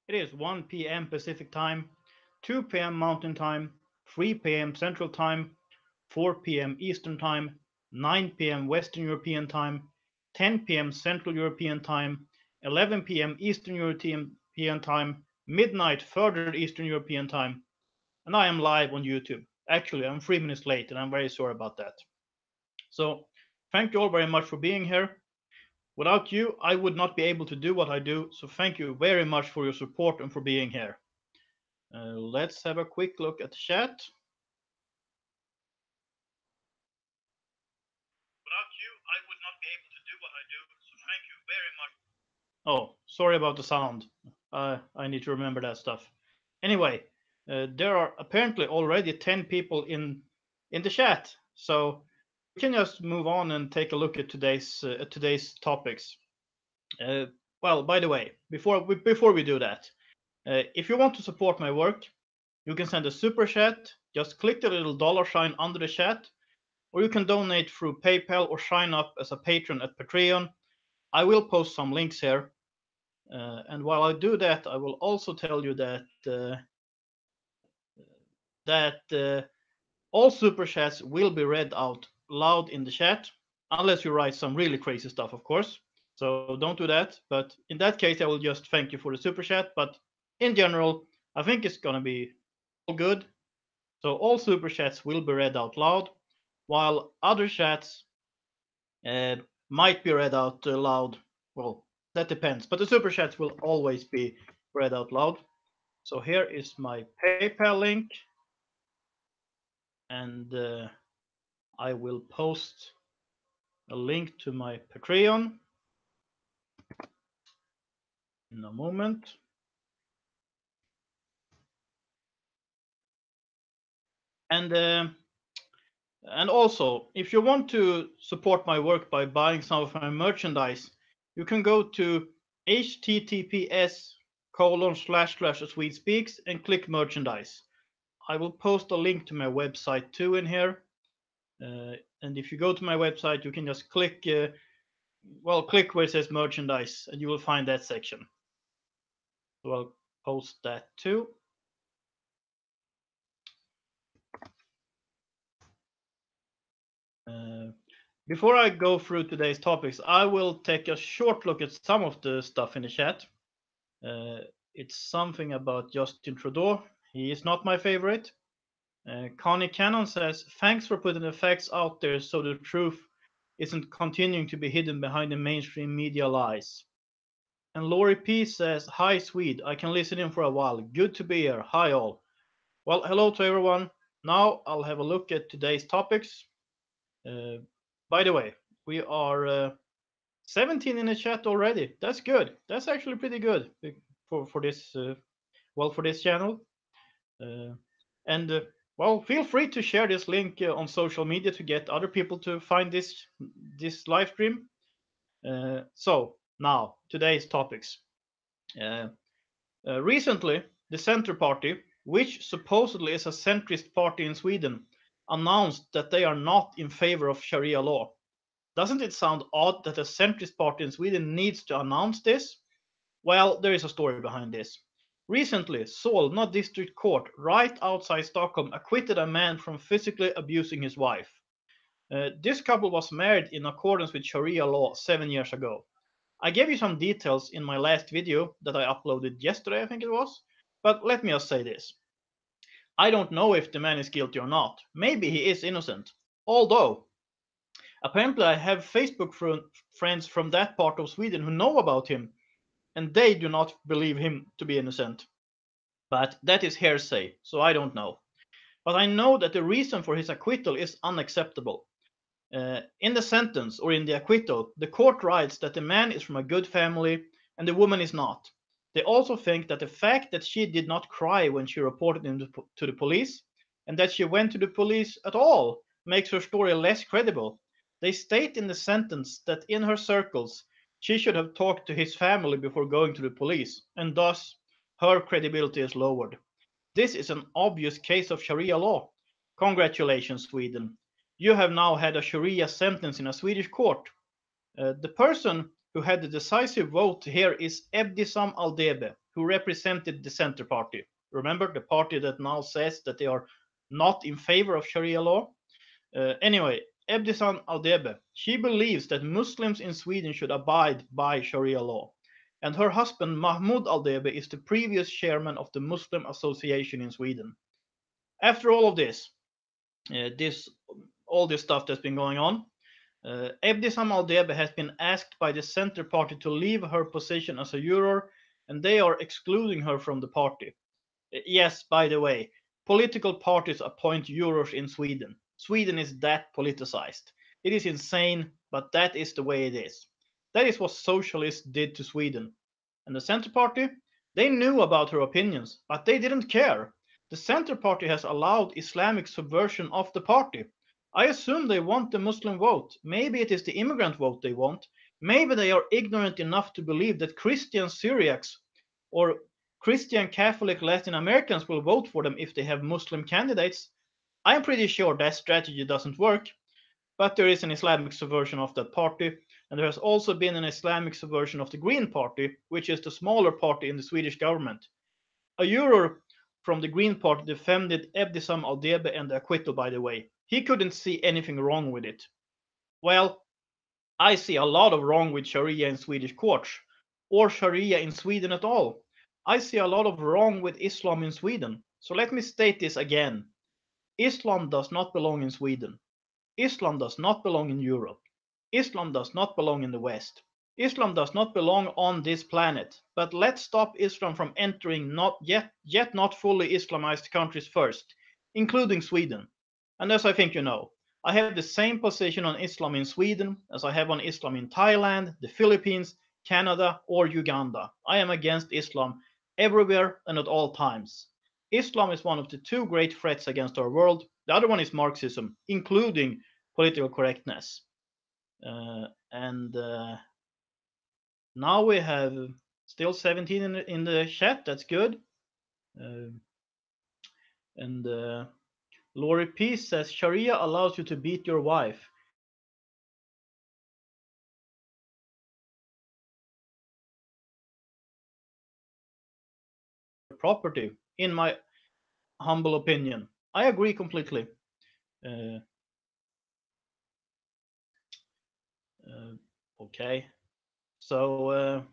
It is 1 p.m. Pacific Time, 2 p.m. Mountain Time, 3 p.m. Central Time, 4 p.m. Eastern Time, 9 p.m. Western European Time, 10 p.m. Central European Time, 11 p.m. Eastern European Time, midnight further Eastern European Time, and I am live on YouTube. Actually, I'm 3 minutes late, and I'm very sorry about that. So, thank you all very much for being here. Without you, I would not be able to do what I do, so thank you very much for your support and for being here. Let's have a quick look at the chat. Without you, I would not be able to do what I do, so thank you very much. Oh, sorry about the sound. I need to remember that stuff. Anyway, there are apparently already 10 people in the chat, so we can just move on and take a look at today's topics. Well, by the way, before we do that, if you want to support my work, you can send a super chat. Just click the little dollar sign under the chat, or you can donate through PayPal or sign up as a patron at Patreon. I will post some links here. And while I do that, I will also tell you that all super chats will be read out loud in the chat, unless you write some really crazy stuff, of course. So don't do that. But in that case, I will just thank you for the super chat. But in general, I think it's gonna be all good. So all super chats will be read out loud, while other chats might be read out loud. Well, that depends. But the super chats will always be read out loud. So here is my PayPal link, and I will post a link to my Patreon in a moment. And also, if you want to support my work by buying some of my merchandise, you can go to https://Swede and click merchandise. I will post a link to my website too in here. And if you go to my website, you can just click where it says merchandise, and you will find that section. So I'll post that too. Before I go through today's topics, I will take a short look at some of the stuff in the chat. It's something about Justin Trudeau. He is not my favorite. Connie Cannon says, thanks for putting the facts out there so the truth isn't continuing to be hidden behind the mainstream media lies. And Lori P says, hi Swede, I can listen in for a while. Good to be here. Hi all. Well, hello to everyone. Now I'll have a look at today's topics. By the way, we are 17 in the chat already. That's good. That's actually pretty good for this for this channel. And well, feel free to share this link on social media to get other people to find this live stream. So now today's topics. Recently, the Centre Party, which supposedly is a centrist party in Sweden, announced that they are not in favor of Sharia law. Doesn't it sound odd that a centrist party in Sweden needs to announce this? Well, there is a story behind this. Recently, Solna District Court, right outside Stockholm, acquitted a man from physically abusing his wife. This couple was married in accordance with Sharia law 7 years ago. I gave you some details in my last video that I uploaded yesterday, I think it was. But let me just say this. I don't know if the man is guilty or not. Maybe he is innocent. Although, apparently I have Facebook friends from that part of Sweden who know about him, and they do not believe him to be innocent. But that is hearsay, so I don't know. But I know that the reason for his acquittal is unacceptable. In the sentence, or in the acquittal, the court writes that the man is from a good family and the woman is not. They also think that the fact that she did not cry when she reported him to the police, and that she went to the police at all, makes her story less credible. They state in the sentence that in her circles, she should have talked to his family before going to the police, and thus her credibility is lowered. This is an obvious case of Sharia law. Congratulations, Sweden. You have now had a Sharia sentence in a Swedish court. The person who had the decisive vote here is Ebdisam Aldebe, who represented the Center Party. Remember, the party that now says that they are not in favor of Sharia law? Anyway, Ebdisan Aldebe, she believes that Muslims in Sweden should abide by Sharia law. And her husband Mahmoud Aldebe is the previous chairman of the Muslim Association in Sweden. After all of this, all this stuff that's been going on, Ebdisam Aldebe has been asked by the Center Party to leave her position as a juror, and they are excluding her from the party. Yes, by the way, political parties appoint jurors in Sweden. Sweden is that politicized. It is insane, but that is the way it is. That is what socialists did to Sweden. And the Center Party, they knew about her opinions, but they didn't care. The Center Party has allowed Islamic subversion of the party. I assume they want the Muslim vote. Maybe it is the immigrant vote they want. Maybe they are ignorant enough to believe that Christian Syriacs or Christian Catholic Latin Americans will vote for them if they have Muslim candidates. I'm pretty sure that strategy doesn't work, but there is an Islamic subversion of that party, and there has also been an Islamic subversion of the Green Party, which is the smaller party in the Swedish government. A juror from the Green Party defended Ebdisam Aldebe and the acquittal, by the way. He couldn't see anything wrong with it. Well, I see a lot of wrong with Sharia in Swedish courts, or Sharia in Sweden at all. I see a lot of wrong with Islam in Sweden. So let me state this again. Islam does not belong in Sweden. Islam does not belong in Europe. Islam does not belong in the West. Islam does not belong on this planet. But let's stop Islam from entering not yet not fully Islamized countries first, including Sweden. And as I think you know, I have the same position on Islam in Sweden as I have on Islam in Thailand, the Philippines, Canada, or Uganda. I am against Islam everywhere and at all times. Islam is one of the two great threats against our world. The other one is Marxism, including political correctness. And now we have still 17 in the chat. That's good. And Lori P says Sharia allows you to beat your wife. Property, in my humble opinion. I agree completely. Okay, so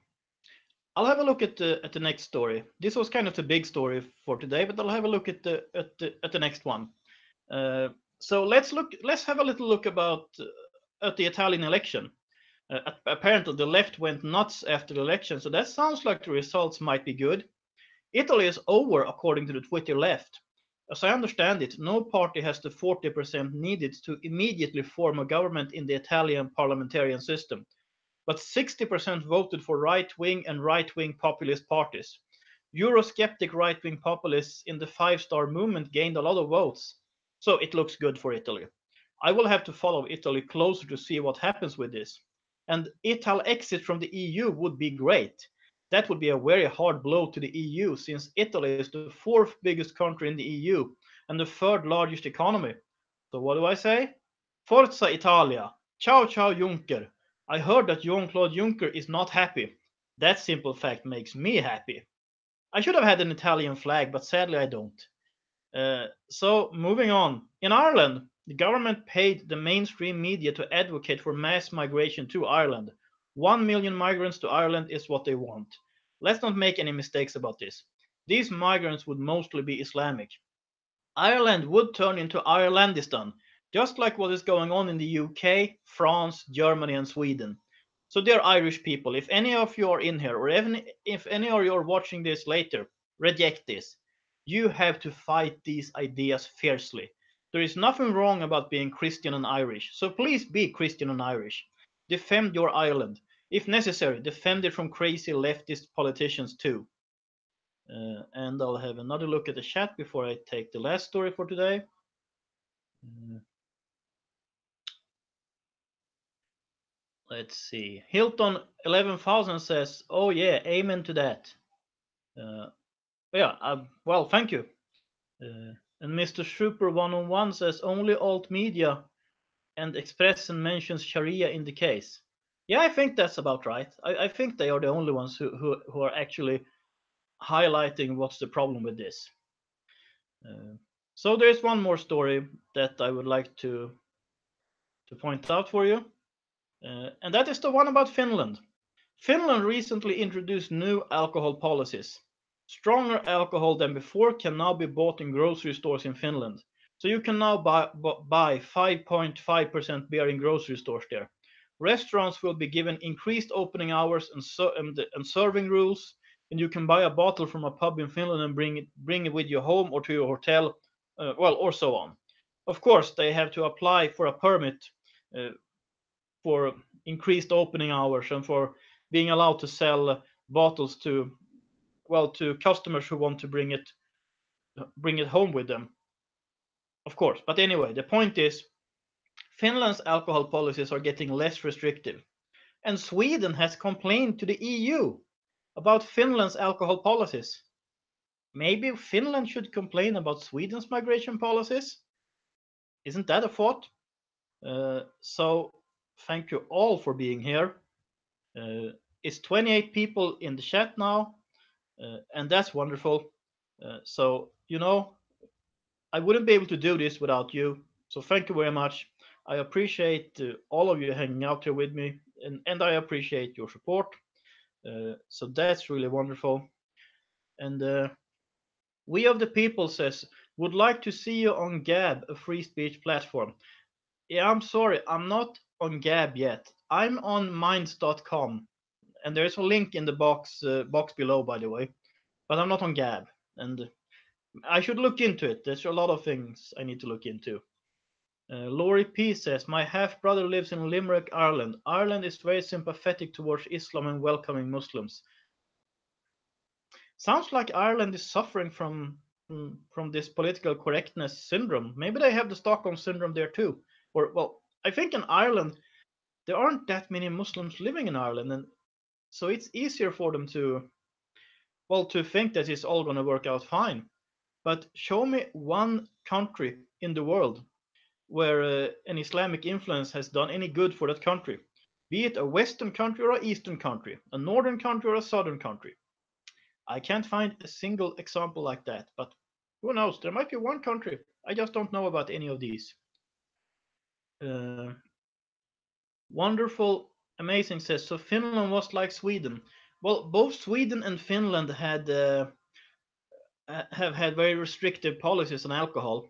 I'll have a look at the next story. This was kind of the big story for today, but I'll have a look at the next one. So let's have a little look about at the Italian election. Apparently, the left went nuts after the election, so that sounds like the results might be good. Italy is over, according to the Twitter left. As I understand it, no party has the 40% needed to immediately form a government in the Italian parliamentarian system. But 60% voted for right-wing and right-wing populist parties. Eurosceptic right-wing populists in the Five-Star Movement gained a lot of votes. So it looks good for Italy. I will have to follow Italy closer to see what happens with this. And Italy exit from the EU would be great. That would be a very hard blow to the EU, since Italy is the fourth biggest country in the EU and the third largest economy. So what do I say? Forza Italia! Ciao ciao Juncker! I heard that Jean-Claude Juncker is not happy. That simple fact makes me happy. I should have had an Italian flag, but sadly I don't. So moving on. In Ireland, the government paid the mainstream media to advocate for mass migration to Ireland. 1 million migrants to Ireland is what they want. Let's not make any mistakes about this. These migrants would mostly be Islamic. Ireland would turn into Irelandistan, just like what is going on in the UK, France, Germany, and Sweden. So, dear Irish people, if any of you are in here, or even if any of you are watching this later, reject this. You have to fight these ideas fiercely. There is nothing wrong about being Christian and Irish, so please be Christian and Irish. Defend your Ireland. If necessary, defend it from crazy leftist politicians too. And I'll have another look at the chat before I take the last story for today. Let's see. Hilton 11,000 says, "Oh yeah, amen to that." Well, thank you. And Mr. Super 101 says, "Only alt media and Expressen mentions Sharia in the case." Yeah, I think that's about right. I think they are the only ones who are actually highlighting what's the problem with this. So there's one more story that I would like to point out for you, and that is the one about Finland. Finland recently introduced new alcohol policies. Stronger alcohol than before can now be bought in grocery stores in Finland. So you can now buy 5.5% beer in grocery stores there. Restaurants will be given increased opening hours and serving rules, and you can buy a bottle from a pub in Finland and bring it with you home or to your hotel, or so on. Of course, they have to apply for a permit uh, for increased opening hours and for being allowed to sell bottles to customers who want to bring it home with them, of course. But anyway, the point is Finland's alcohol policies are getting less restrictive, and Sweden has complained to the EU about Finland's alcohol policies. Maybe Finland should complain about Sweden's migration policies. Isn't that a thought? So thank you all for being here. It's 28 people in the chat now, and that's wonderful. So, I wouldn't be able to do this without you. So, thank you very much. I appreciate all of you hanging out here with me, and I appreciate your support. So, that's really wonderful. And We of the People says, would like to see you on Gab, a free speech platform. Yeah, I'm sorry, I'm not on Gab yet. I'm on minds.com, and there's a link in the box below, by the way. But I'm not on Gab, and I should look into it. There's a lot of things I need to look into. Laurie P says, my half brother lives in Limerick, Ireland. Ireland is very sympathetic towards Islam and welcoming Muslims. Sounds like Ireland is suffering from this political correctness syndrome. Maybe they have the Stockholm syndrome there too. Or well, I think in Ireland there aren't that many Muslims living in Ireland, and so it's easier for them to think that it's all going to work out fine. But show me one country in the world where an Islamic influence has done any good for that country, be it a Western country or an Eastern country, a Northern country or a Southern country. I can't find a single example like that, but who knows? There might be one country. I just don't know about any of these. Uh, Wonderful, amazing says, so Finland was like Sweden. Well, both Sweden and Finland have had very restrictive policies on alcohol.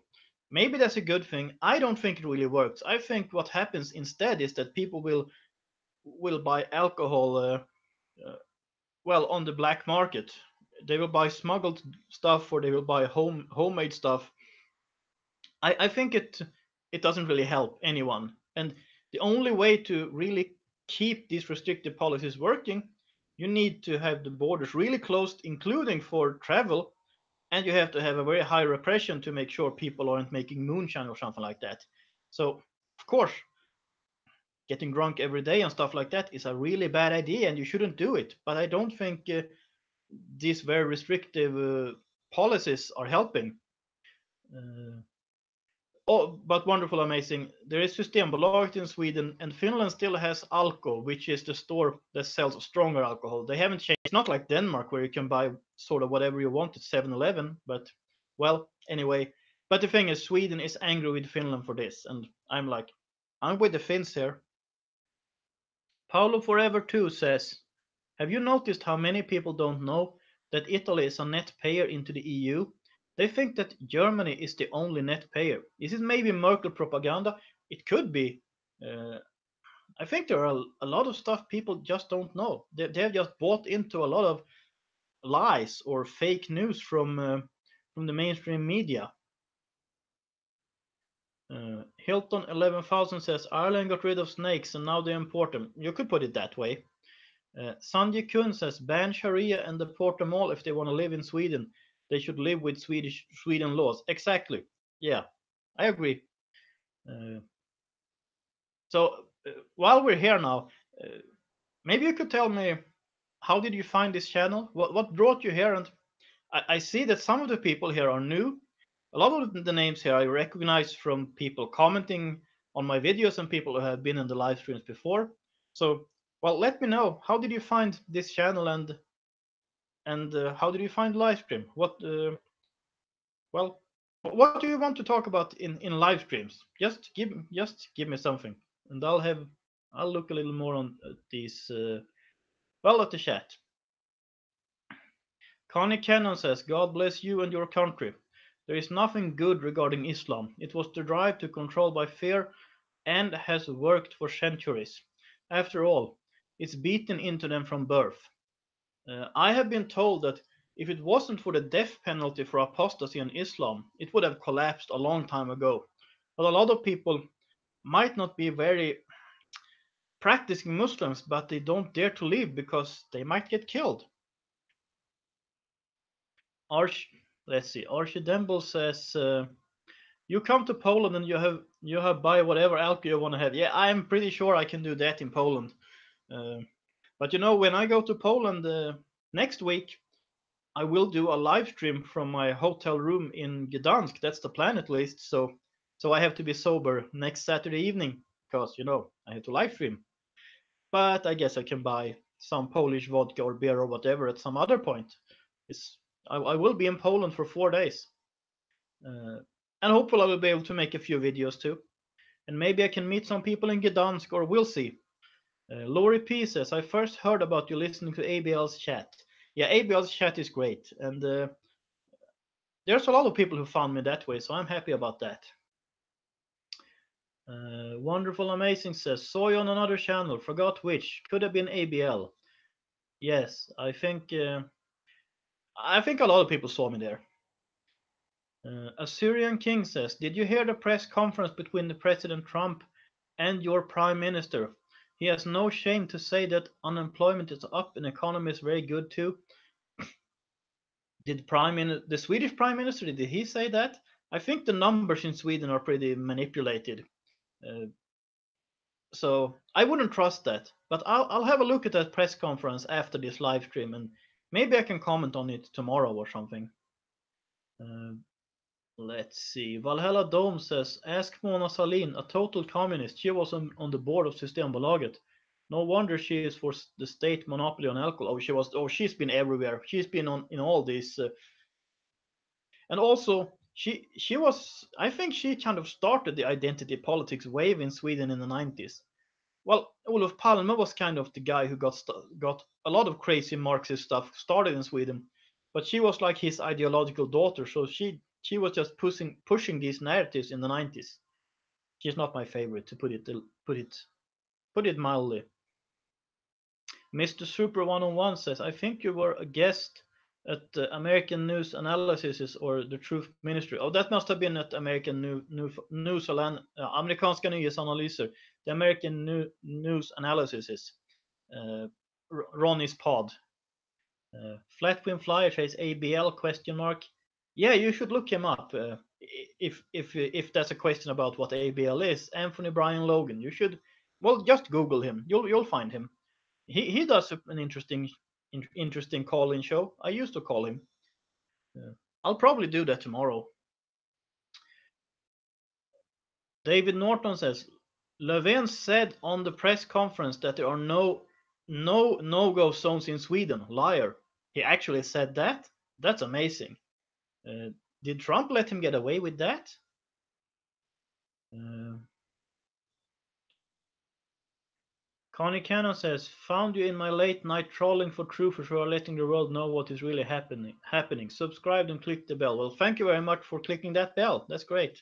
Maybe that's a good thing. I don't think it really works. I think what happens instead is that people will buy alcohol on the black market. They will buy smuggled stuff or they will buy homemade stuff. I think it doesn't really help anyone. And the only way to really keep these restrictive policies working, you need to have the borders really closed, including for travel, and you have to have a very high repression to make sure people aren't making moonshine or something like that. So, of course, getting drunk every day and stuff like that is a really bad idea, and you shouldn't do it. But I don't think these very restrictive policies are helping. But wonderful, amazing. There is Systembolaget in Sweden, and Finland still has Alko, which is the store that sells stronger alcohol. They haven't changed. It's not like Denmark where you can buy sort of whatever you want at 7-Eleven. But well, anyway. But the thing is, Sweden is angry with Finland for this, and I'm like, I'm with the Finns here. Paolo Forever 2 says, have you noticed how many people don't know that Italy is a net payer into the EU? They think that Germany is the only net payer. Is it maybe Merkel propaganda? It could be. I think there are a lot of stuff people just don't know. They have just bought into a lot of lies or fake news from the mainstream media. Hilton 11,000 says Ireland got rid of snakes and now they import them. You could put it that way. Sanjay Kun says ban Sharia and deport them all if they want to live in Sweden. They should live with Sweden laws. Exactly. Yeah, I agree. So while we're here now, maybe you could tell me how did you find this channel? What brought you here? And I see that some of the people here are new. A lot of the names here I recognize from people commenting on my videos and people who have been in the live streams before. So, well, let me know, how did you find this channel And how did you find the live stream? Well, what do you want to talk about in live streams? Just give me something, and I'll look a little more on these. At the chat. Connie Cannon says, God bless you and your country. There is nothing good regarding Islam. It was derived to control by fear and has worked for centuries. After all, it's beaten into them from birth. I have been told that if it wasn't for the death penalty for apostasy in Islam, it would have collapsed a long time ago. But a lot of people might not be very practicing Muslims, but they don't dare to leave because they might get killed. Arch, let's see. Archidemble says, "You come to Poland and you have buy whatever alcohol you want to have." Yeah, I'm pretty sure I can do that in Poland. Uh, but when I go to Poland next week, I will do a live stream from my hotel room in Gdansk. That's the plan, at least. So I have to be sober next Saturday evening because I have to live stream. But I guess I can buy some Polish vodka or beer or whatever at some other point. I will be in Poland for 4 days. And hopefully I will be able to make a few videos too. And maybe I can meet some people in Gdansk, or we'll see. Lori P says, I first heard about you listening to ABL's chat. Yeah, ABL's chat is great. And there's a lot of people who found me that way, so I'm happy about that. Wonderful Amazing says, saw you on another channel, forgot which. Could have been ABL. Yes, I think a lot of people saw me there. Assyrian King says, did you hear the press conference between the President Trump and your Prime Minister? He has no shame to say that unemployment is up and economy is very good too. Did the Swedish Prime Minister, did he say that? I think the numbers in Sweden are pretty manipulated. So I wouldn't trust that. But I'll have a look at that press conference after this live stream, and maybe I can comment on it tomorrow or something. Let's see. Valhalla Dome says, ask Mona Sahlin, a total communist. She was on the board of Systembolaget. No wonder she is for the state monopoly on alcohol. She's been everywhere. She's been in all these. And also, she was. I think she kind of started the identity politics wave in Sweden in the 90s. Well, Olof Palme was kind of the guy who got a lot of crazy Marxist stuff started in Sweden, but she was like his ideological daughter, so she was just pushing these narratives in the 90s. She's not my favorite, to put it mildly. Mr. Super 101 says, I think you were a guest at the American News Analysis or the Truth Ministry. Oh, that must have been at American Amerikanska Nyhetsanalyser, the American News Analysis. Ronnie's pod. Flatwing Flyer says ABL question mark. Yeah, you should look him up. If that's a question about what ABL is, Anthony Brian Logan, you should just Google him. You'll find him. He does an interesting call-in show. I used to call him. I'll probably do that tomorrow. David Norton says, Löfven said on the press conference that there are no-go zones in Sweden. Liar. He actually said that? That's amazing. Did Trump let him get away with that? Connie Cannon says, found you in my late night trolling for truthers who are letting the world know what is really happening. Subscribe and click the bell. Well, thank you very much for clicking that bell. That's great.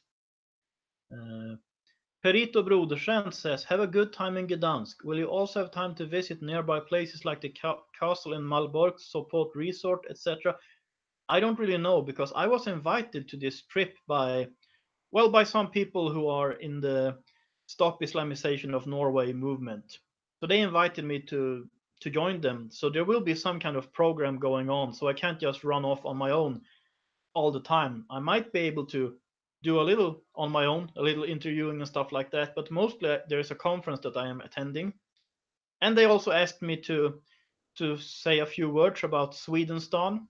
Perito Brodersen says, have a good time in Gdansk. Will you also have time to visit nearby places like the castle in Malbork, Sopot Resort, etc.? I don't really know, because I was invited to this trip by some people who are in the Stop Islamization of Norway movement. So they invited me to join them. So there will be some kind of program going on. So I can't just run off on my own all the time. I might be able to do a little on my own, a little interviewing and stuff like that. But mostly there's a conference that I am attending. And they also asked me to say a few words about Swedenstan,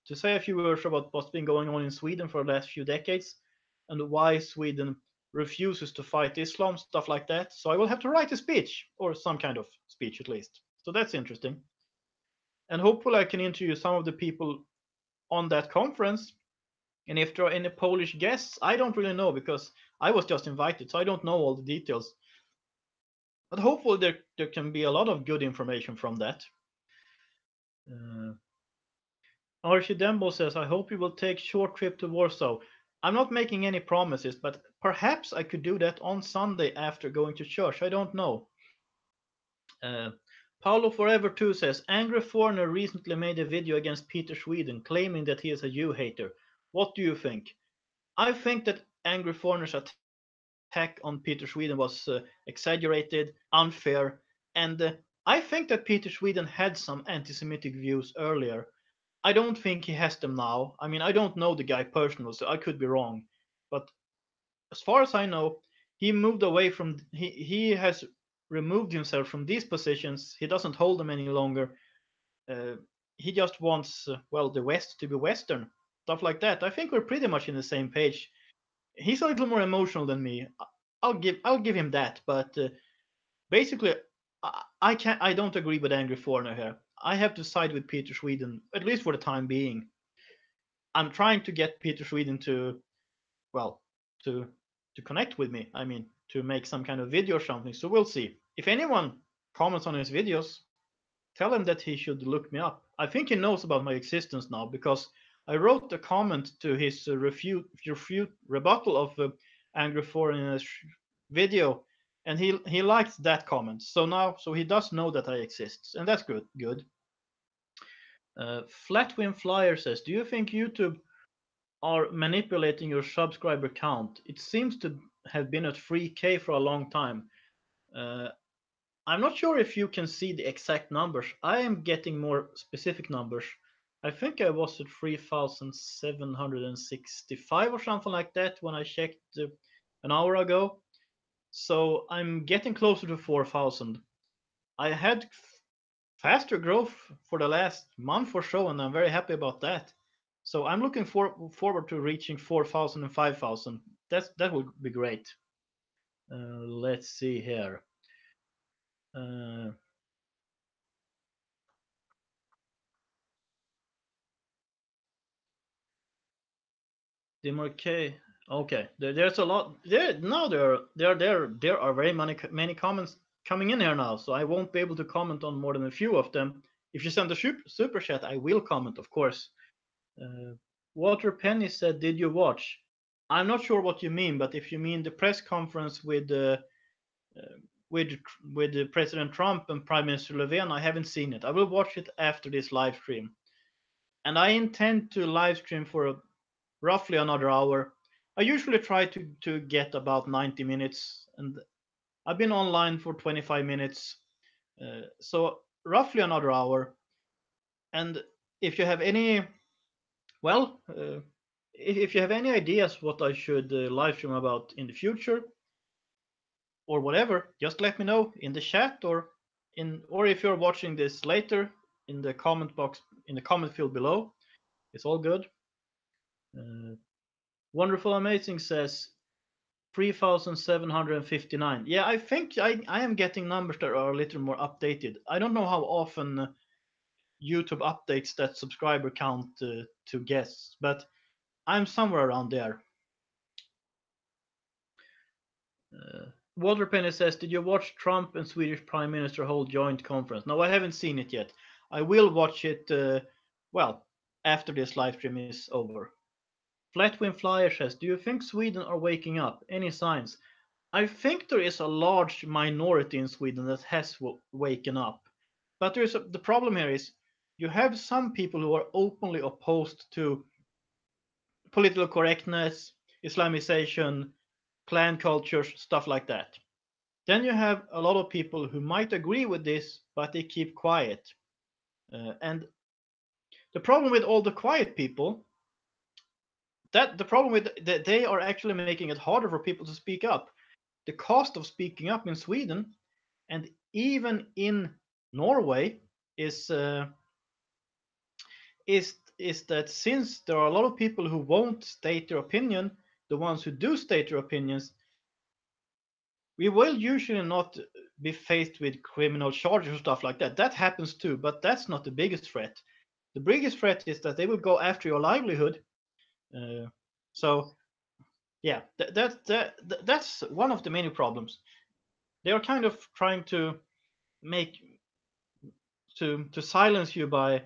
to say a few words about what's been going on in Sweden for the last few decades and why Sweden refuses to fight Islam, stuff like that. So I will have to write a speech, or some kind of speech at least. So that's interesting. and hopefully I can interview some of the people on that conference. And if there are any Polish guests, I don't really know because I was just invited, so I don't know all the details. But hopefully there can be a lot of good information from that. Uh, Archie Dembo says, I hope you will take short trip to Warsaw. I'm not making any promises, but perhaps I could do that on Sunday after going to church. I don't know. Uh, Paulo Forever 2 says, Angry Foreigner recently made a video against Peter Sweden, claiming that he is a Jew hater. What do you think? I think that Angry Foreigner's attack on Peter Sweden was exaggerated, unfair, and I think that Peter Sweden had some anti-Semitic views earlier. I don't think he has them now. I mean, I don't know the guy personally, so I could be wrong. But as far as I know, he moved away from he has removed himself from these positions. He doesn't hold them any longer. Uh, he just wants well the West to be Western, stuff like that. I think we're pretty much in the same page. He's a little more emotional than me. I'll give him that, but basically, I don't agree with Angry Foreigner here. I have to side with Peter Sweden at least for the time being. I'm trying to get Peter Sweden to well to to connect with me. I mean, to make some kind of video or something. So we'll see. If anyone comments on his videos, tell him that he should look me up. I think he knows about my existence now because I wrote a comment to his rebuttal of Angry Foreigner's video, and he liked that comment. So he does know that I exist, and that's good. Good. Flatwin Flyer says, "Do you think YouTube are manipulating your subscriber count? It seems to have been at 3K for a long time. Uh, I'm not sure if you can see the exact numbers. I am getting more specific numbers. I think I was at 3,765 or something like that when I checked an hour ago. So I'm getting closer to 4,000. I had faster growth for the last month or so, and I'm very happy about that. So I'm looking forward to reaching 4,000 and 5,000. That would be great. Let's see here. Uh, Demarque. Okay, there's a lot. There are very many comments coming in here now, so I won't be able to comment on more than a few of them. If you send a super chat, I will comment, of course. Uh, Walter Penny said, "Did you watch?" I'm not sure what you mean, but if you mean the press conference uh, with President Trump and Prime Minister Levin, I haven't seen it. I will watch it after this live stream, and I intend to live stream for roughly another hour. I usually try to get about 90 minutes, and I've been online for 25 minutes, so roughly another hour. And if you have any, well, if you have any ideas what I should live stream about in the future or whatever, just let me know in the chat or if you're watching this later in the comment box in the comment field below. It's all good. Uh, Wonderful Amazing says 3,759. Yeah, I think I am getting numbers that are a little more updated. I don't know how often YouTube updates that subscriber count to guests, but I'm somewhere around there. Walter Penny says, "Did you watch Trump and Swedish Prime Minister hold joint conference?" No, I haven't seen it yet. I will watch it, well, after this live stream is over. Flatwin Flyer says, "Do you think Sweden are waking up? Any signs?" I think there is a large minority in Sweden that has waken up. But the problem here is you have some people who are openly opposed to political correctness, Islamization, clan cultures, stuff like that. Then you have a lot of people who might agree with this, but they keep quiet. And the problem with all the quiet people, that the problem with that they are actually making it harder for people to speak up. The cost of speaking up in Sweden and even in Norway is is that since there are a lot of people who won't state their opinion, the ones who do state their opinions, we will usually not be faced with criminal charges or stuff like that. That happens too, but that's not the biggest threat. The biggest threat is that they will go after your livelihood. Uh, so yeah, that's one of the many problems. They are kind of trying to make to silence you by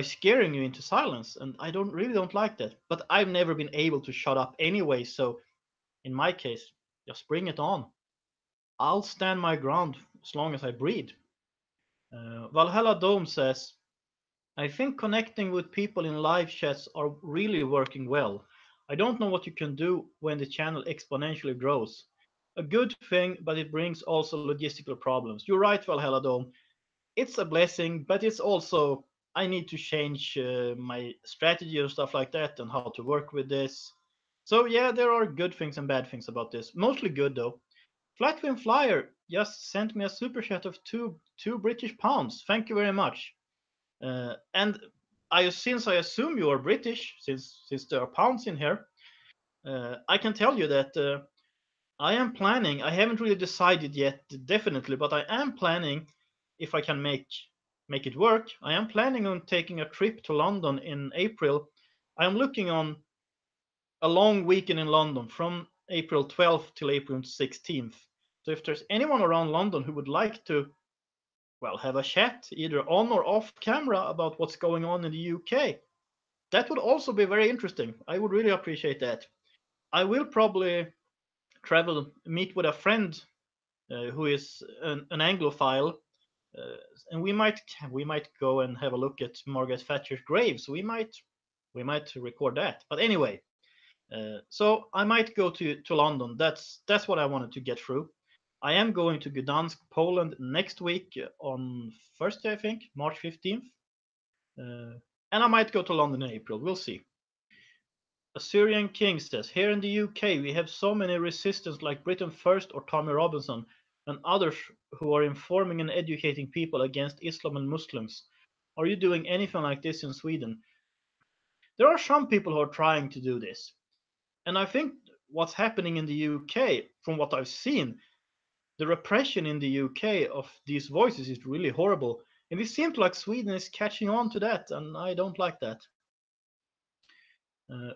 scaring you into silence, and I don't really don't like that. But I've never been able to shut up anyway, so in my case, just bring it on. I'll stand my ground as long as I breathe. Valhalla Dome says, I think connecting with people in live chats are really working well. I don't know what you can do when the channel exponentially grows. A good thing, but it brings also logistical problems. You're right, Valhalla Dome. It's a blessing, but it's also I need to change my strategy and stuff like that and how to work with this. So yeah, there are good things and bad things about this. Mostly good though. Flatwing Flyer just sent me a super chat of two British pounds. Thank you very much. And since I assume you are British, since there are pounds in here, I can tell you that I am planning. I haven't really decided yet, definitely, but I am planning if I can make it work. I am planning on taking a trip to London in April. I am looking on a long weekend in London from April 12th till April 16th. So if there's anyone around London who would like to, well, have a chat either on or off camera about what's going on in the UK, that would also be very interesting. I would really appreciate that. I will probably travel, meet with a friend who is an Anglophile, and we might go and have a look at Margaret Thatcher's grave. So we might record that. But anyway, so I might go to London. That's what I wanted to get through. I am going to Gdansk, Poland next week on Thursday, I think, March 15th. And I might go to London in April. We'll see. Assyrian King says, here in the UK we have so many resistance like Britain First or Tommy Robinson and others who are informing and educating people against Islam and Muslims. Are you doing anything like this in Sweden? There are some people who are trying to do this. And I think what's happening in the UK, from what I've seen, the repression in the UK of these voices is really horrible. And it seems like Sweden is catching on to that, and I don't like that.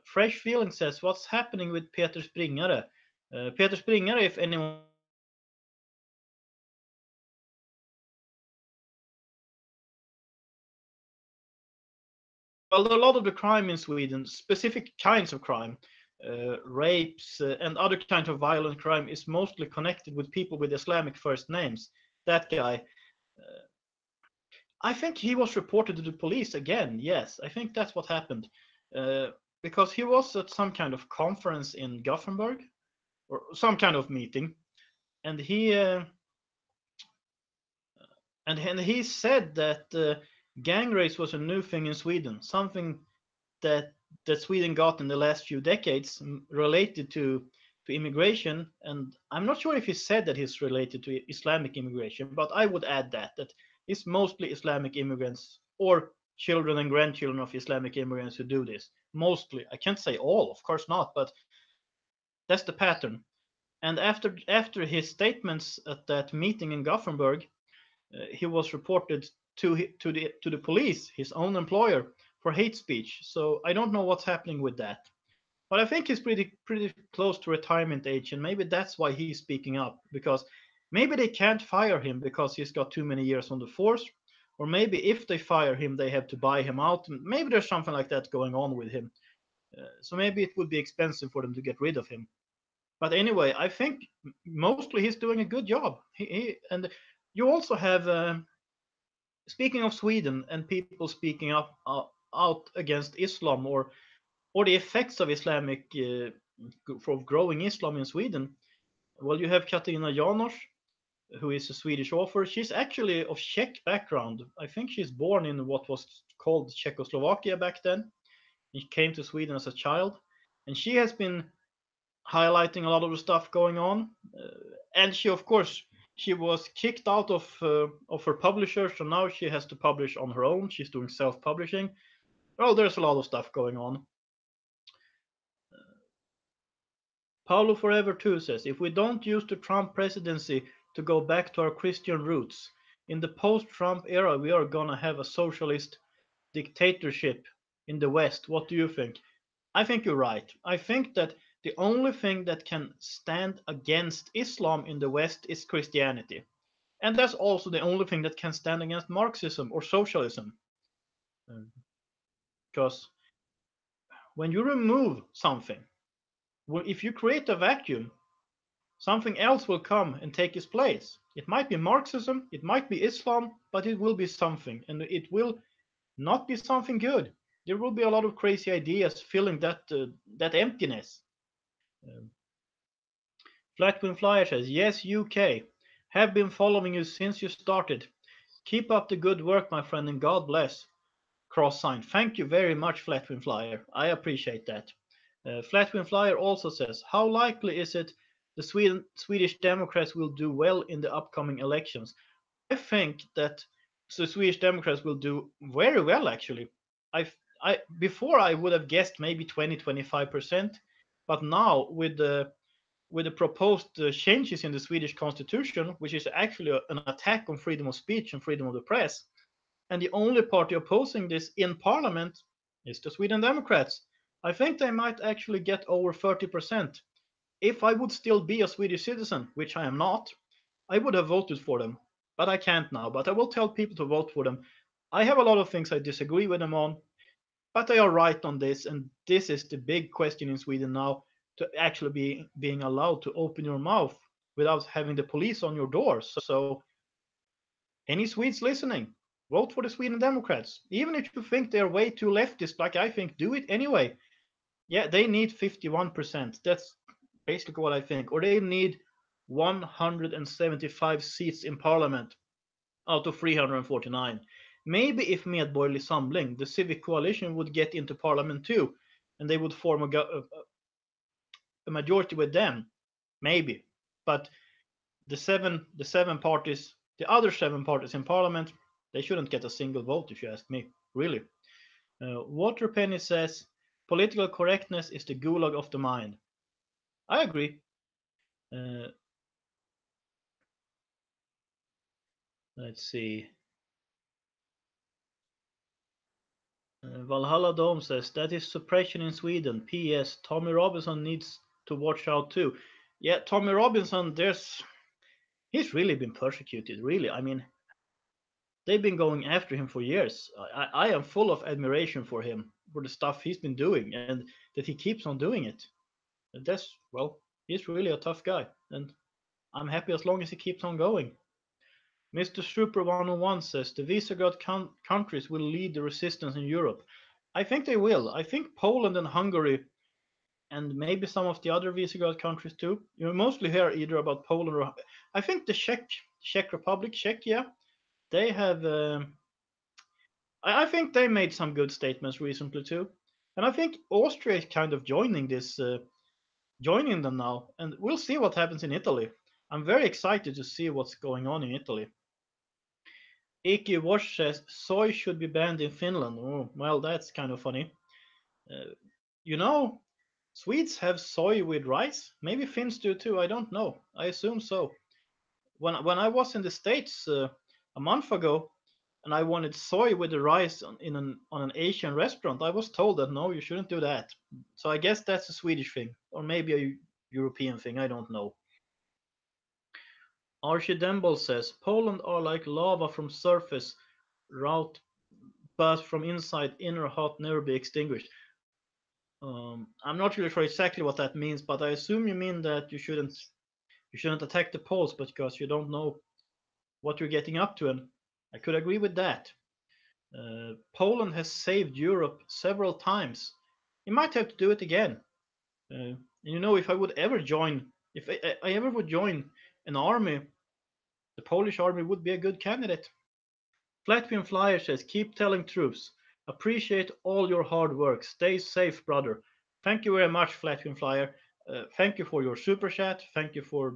Fresh Feeling says, what's happening with Peter Springare? Peter Springare, if anyone knows, is well, a lot of the crime in Sweden, specific kinds of crime, rapes and other kinds of violent crime, is mostly connected with people with Islamic first names. That guy, I think he was reported to the police again. Yes, I think that's what happened. Uh, because he was at some kind of conference in Gothenburg or some kind of meeting, and he said that gang race was a new thing in Sweden, something that Sweden got in the last few decades related to immigration. And I'm not sure if he said that he's related to Islamic immigration, but I would add that it's mostly Islamic immigrants or children and grandchildren of Islamic immigrants who do this. Mostly, I can't say all, of course not, but that's the pattern. And after his statements at that meeting in Gothenburg, he was reported to the police, his own employer, for hate speech. So I don't know what's happening with that. But I think he's pretty close to retirement age, and maybe that's why he's speaking up, because maybe they can't fire him because he's got too many years on the force, or maybe if they fire him, they have to buy him out. Maybe there's something like that going on with him. So maybe it would be expensive for them to get rid of him. But anyway, I think mostly he's doing a good job. And you also have, speaking of Sweden and people speaking up out against Islam or the effects of Islamic for growing Islam in Sweden. Well, you have Katarina Janouch, who is a Swedish author. She's actually of Czech background. I think she's born in what was called Czechoslovakia back then. She came to Sweden as a child, and she has been highlighting a lot of the stuff going on. And she, of course, she was kicked out of her publisher, so now she has to publish on her own. She's doing self-publishing. Well, there's a lot of stuff going on. Paulo Forever 2 says, if we don't use the Trump presidency to go back to our Christian roots. In the post-Trump era, we are gonna have a socialist dictatorship in the West. What do you think? I think you're right. I think that the only thing that can stand against Islam in the West is Christianity. And that's also the only thing that can stand against Marxism or socialism. Because when you remove something, if you create a vacuum, something else will come and take its place. It might be Marxism, it might be Islam, but it will be something, and it will not be something good. There will be a lot of crazy ideas filling that emptiness. Um, Flatwing Flyer says, "Yes, UK. Have been following you since you started. Keep up the good work, my friend, and God bless." Cross sign. Thank you very much, Flatwing Flyer. I appreciate that. Flatwing Flyer also says, "How likely is it the Swedish Democrats will do well in the upcoming elections?" I think that the Swedish Democrats will do very well, actually. Before I would have guessed maybe 20-25%, but now with the proposed changes in the Swedish constitution, which is actually an attack on freedom of speech and freedom of the press, and the only party opposing this in parliament is the Sweden Democrats. I think they might actually get over 30%. If I would still be a Swedish citizen, which I am not, I would have voted for them. But I can't now. But I will tell people to vote for them. I have a lot of things I disagree with them on, but they are right on this. And this is the big question in Sweden now, to actually be being allowed to open your mouth without having the police on your door. So any Swedes listening, vote for the Sweden Democrats. Even if you think they're way too leftist, like I think, do it anyway. Yeah, they need 51%. That's basically what I think. Or they need 175 seats in parliament out of 349. Maybe if Medborgerlig Samling, the civic coalition, would get into parliament too, and they would form a majority with them, maybe. But the seven parties, the other seven parties in parliament, they shouldn't get a single vote, if you ask me. Really. Waterpenny says, "Political correctness is the gulag of the mind." I agree. Uh, let's see. Valhalla Dome says, "That is suppression in Sweden. P.S. Tommy Robinson needs to watch out too." Yeah, Tommy Robinson, he's really been persecuted, really. I mean, they've been going after him for years. I am full of admiration for him, for the stuff he's been doing, and that he keeps on doing it. And well, he's really a tough guy, and I'm happy as long as he keeps on going. Mr. Super 101 says, "The Visegrad countries will lead the resistance in Europe." I think they will. I think Poland and Hungary, and maybe some of the other Visegrad countries too. You mostly hear either about Poland or I think the Czech Republic, Czechia, they have. I think they made some good statements recently too, and I think Austria is kind of joining them now, and we'll see what happens in Italy. I'm very excited to see what's going on in Italy. Iki Wash says soy should be banned in Finland. Oh, well, that's kind of funny. Uh, you know, Swedes have soy with rice. Maybe Finns do too. I don't know. I assume so. When I was in the States a month ago, and I wanted soy with the rice on an Asian restaurant, I was told that no, you shouldn't do that. So I guess that's a Swedish thing, or maybe a European thing. I don't know. Archidembol says Poland are like lava from surface, route, but from inside, inner hot, never be extinguished. I'm not really sure exactly what that means, but I assume you mean that you shouldn't attack the Poles because you don't know what you're getting up to, and I could agree with that. Poland has saved Europe several times. It might have to do it again. If I would ever join, if I ever would join an army, the Polish army would be a good candidate. Flatfin Flyer says, "Keep telling truths. Appreciate all your hard work. Stay safe, brother." Thank you very much, Flatfin Flyer. Thank you for your super chat. Thank you for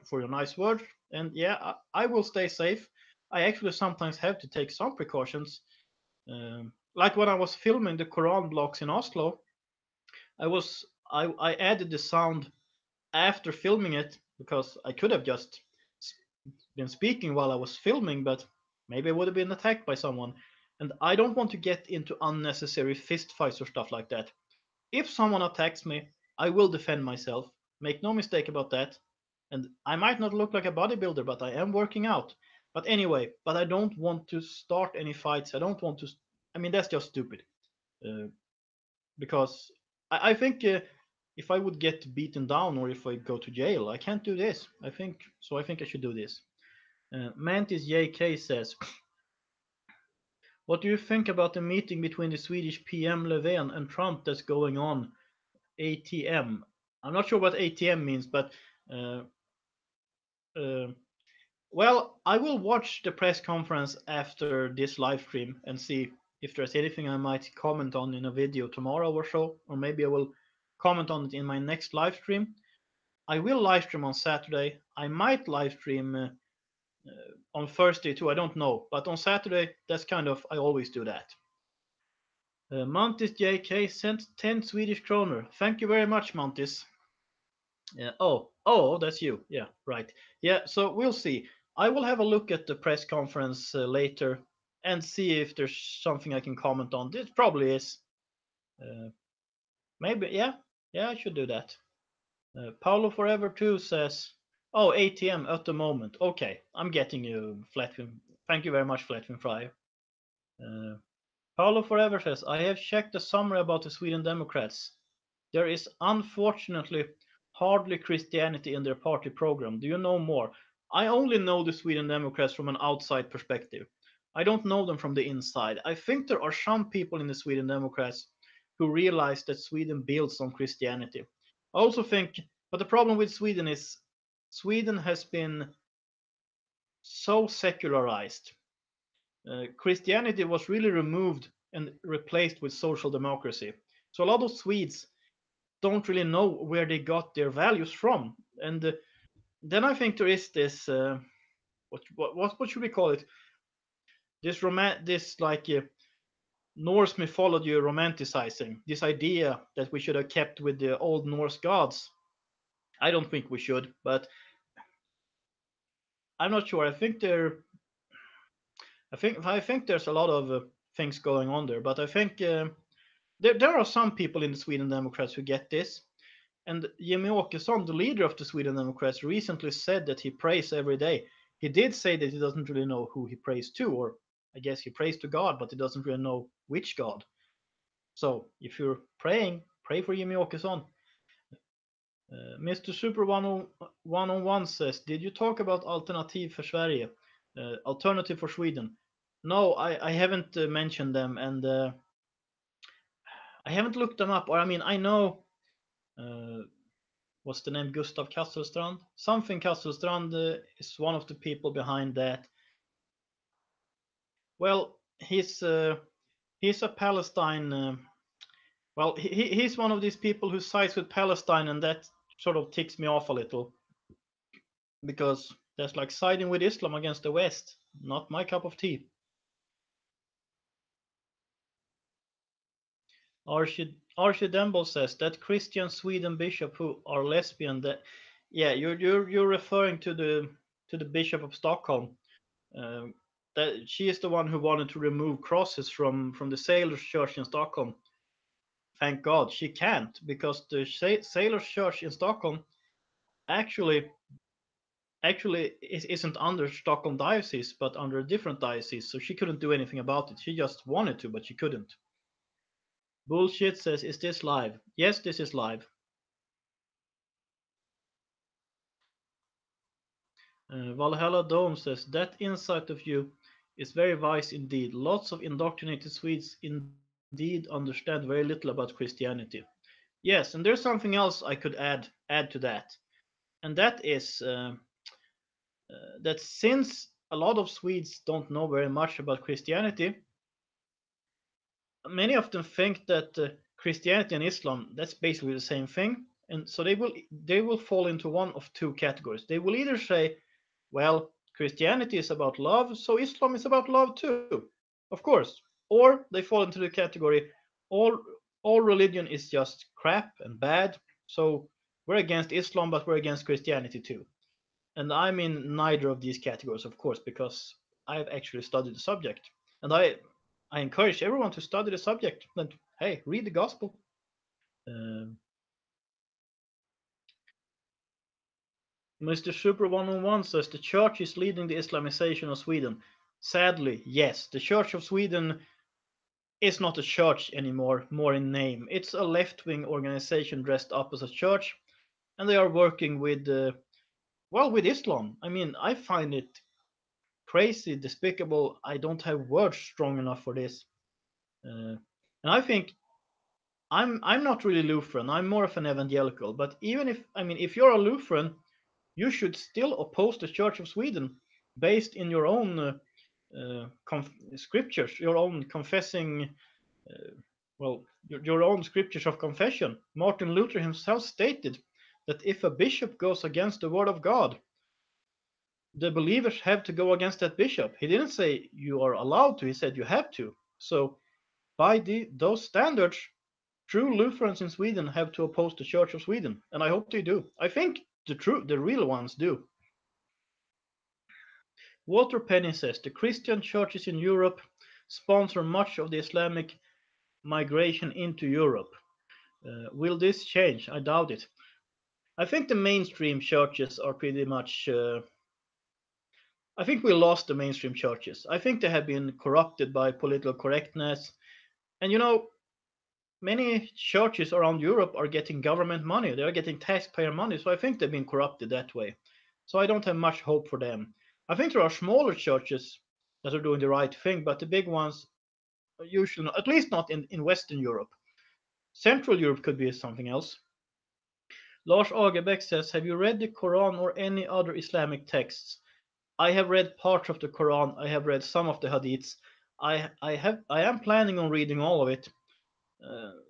for your nice words. And yeah, I will stay safe. I actually sometimes have to take some precautions. Like when I was filming the Quran blocks in Oslo, I added the sound after filming it because I could have just been speaking while I was filming, but maybe I would have been attacked by someone. And I don't want to get into unnecessary fist fights or stuff like that. If someone attacks me, I will defend myself. Make no mistake about that. And I might not look like a bodybuilder, but I am working out. But anyway, but I don't want to start any fights. I don't want to. I mean, that's just stupid. Uh, because I think if I would get beaten down or if I go to jail, I can't do this. I think so. I think I should do this. Mantis JK says, "What do you think about the meeting between the Swedish PM Löfven and Trump that's going on? ATM. I'm not sure what ATM means, but uh, uh, well, I will watch the press conference after this live stream and see if there's anything I might comment on in a video tomorrow or so, or maybe I will comment on it in my next live stream. I will live stream on Saturday. I might live stream on Thursday too. I don't know, but on Saturday, that's kind of I always do that. Mantis JK sent 10 Swedish kroner. Thank you very much, Mantis. Oh, that's you. Yeah, right. Yeah, so we'll see. I will have a look at the press conference later and see if there's something I can comment on. It probably is. Uh, maybe, yeah, I should do that. Paulo Forever 2 says, "Oh, ATM at the moment. Okay, I'm getting you, Flatwin. Thank you very much, Flatwin Fryer." Uh, Paulo Forever says, "I have checked the summary about the Sweden Democrats. There is unfortunately hardly Christianity in their party program. Do you know more?" I only know the Sweden Democrats from an outside perspective. I don't know them from the inside. I think there are some people in the Sweden Democrats who realize that Sweden builds on Christianity. I also think, but the problem with Sweden is Sweden has been so secularized. Christianity was really removed and replaced with social democracy. So a lot of Swedes don't really know where they got their values from. And then I think there is this what should we call it? This like Norse mythology romanticizing. This idea that we should have kept with the old Norse gods. I don't think we should, but I'm not sure. I think there's a lot of things going on there, but I think there are some people in the Sweden Democrats who get this. And Jimmy Åkesson, the leader of the Sweden Democrats, recently said that he prays every day. He did say that he doesn't really know who he prays to, or I guess he prays to God, but he doesn't really know which God. So if you're praying, pray for Jimmy Åkesson. Mr. Super 101 says, "Did you talk about Alternativ för Sverige? Alternative for Sweden?" No, I haven't mentioned them, and I haven't looked them up. Or I mean, I know what's the name? Gustav Kasselstrand. Something Kasselstrand is one of the people behind that. Well, he's a Palestine. Well, he's one of these people who sides with Palestine, and that sort of ticks me off a little because that's like siding with Islam against the West. Not my cup of tea. Archie Demble says that Christian Sweden bishop who are lesbian. That yeah, you're referring to the bishop of Stockholm. Um, that she is the one who wanted to remove crosses from the Sailors Church in Stockholm. Thank God she can't because the Sailors Church in Stockholm actually isn't under Stockholm diocese but under a different diocese, so she couldn't do anything about it. She just wanted to, but she couldn't. Bullshit says, "Is this live?" Yes, this is live. Valhalla Dome says, "That insight of you is very wise indeed. Lots of indoctrinated Swedes indeed understand very little about Christianity." Yes, and there's something else I could add to that, and that is that since a lot of Swedes don't know very much about Christianity, many of them think that Christianity and Islam that's basically the same thing, and so they will fall into one of two categories. They will either say, well, Christianity is about love, so Islam is about love too, of course. Or they fall into the category, all all religion is just crap and bad, so we're against Islam, but we're against Christianity too. And I'm in neither of these categories, of course, because I've actually studied the subject. And I encourage everyone to study the subject. And hey, read the gospel. Uh, Mr. Super 101 says the church is leading the Islamization of Sweden. Sadly, yes. The Church of Sweden is not a church anymore, more in name. It's a left wing organization dressed up as a church, and they are working with, well, with Islam. I mean, I find it crazy, despicable. I don't have words strong enough for this. And I think I'm not really Lutheran. I'm more of an evangelical. But even if I mean if you're a Lutheran, you should still oppose the Church of Sweden based in your own scriptures, your own confessing, well, your own scriptures of confession. Martin Luther himself stated that if a bishop goes against the word of God, the believers have to go against that bishop. He didn't say you are allowed to, he said you have to. So, by those standards, true Lutherans in Sweden have to oppose the Church of Sweden, and I hope they do. I think the real ones do. Walter Penny says the Christian churches in Europe sponsor much of the Islamic migration into Europe. Will this change? I doubt it. I think the mainstream churches are pretty much. I think we lost the mainstream churches. I think they have been corrupted by political correctness. And many churches around Europe are getting government money. They are getting taxpayer money. So I think they've been corrupted that way. So I don't have much hope for them. I think there are smaller churches that are doing the right thing, but the big ones are usually not, at least not in Western Europe. Central Europe could be something else. Lars Agebeck says, have you read the Quran or any other Islamic texts? I have read parts of the Quran. I have read some of the Hadiths. I am planning on reading all of it.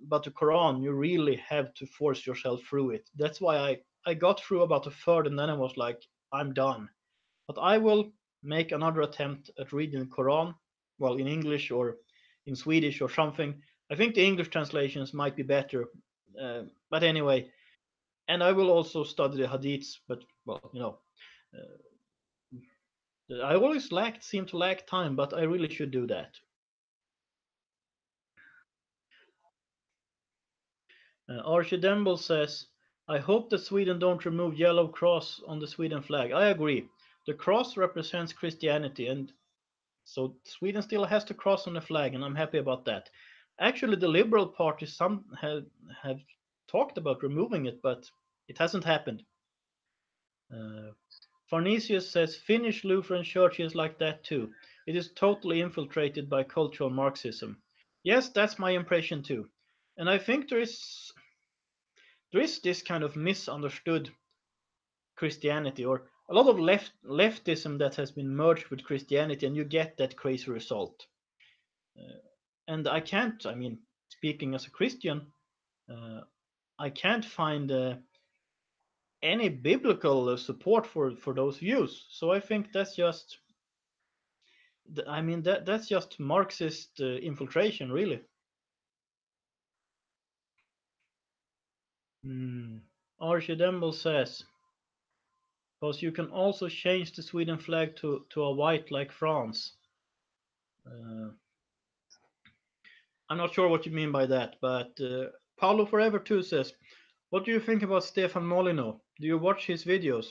But the Quran, you really have to force yourself through it. That's why I got through about a third and then I was like, I'm done. But I will make another attempt at reading the Quran, well, in English or in Swedish or something. I think the English translations might be better. But anyway, and I will also study the Hadiths, but, well, I always seem to lack time, but I really should do that. Archidemble says, I hope that Sweden don't remove yellow cross on the Sweden flag. I agree. The cross represents Christianity, and so Sweden still has the cross on the flag, and I'm happy about that. Actually, the Liberal Party some have talked about removing it, but it hasn't happened. Uh, Farnesius says Finnish Lutheran church is like that too. It is totally infiltrated by cultural Marxism. Yes, that's my impression too. And I think there is this kind of misunderstood Christianity or a lot of leftism that has been merged with Christianity, and you get that crazy result. Uh, and I can't, I mean, speaking as a Christian, uh, I can't find any biblical support for those views. So I think that's just, I mean, that's just Marxist infiltration, really. Hmm. Archidemble says, because you can also change the Sweden flag to a white like France. Uh, I'm not sure what you mean by that, but Paulo Forever 2 says, what do you think about Stefan Molyneux? Do you watch his videos?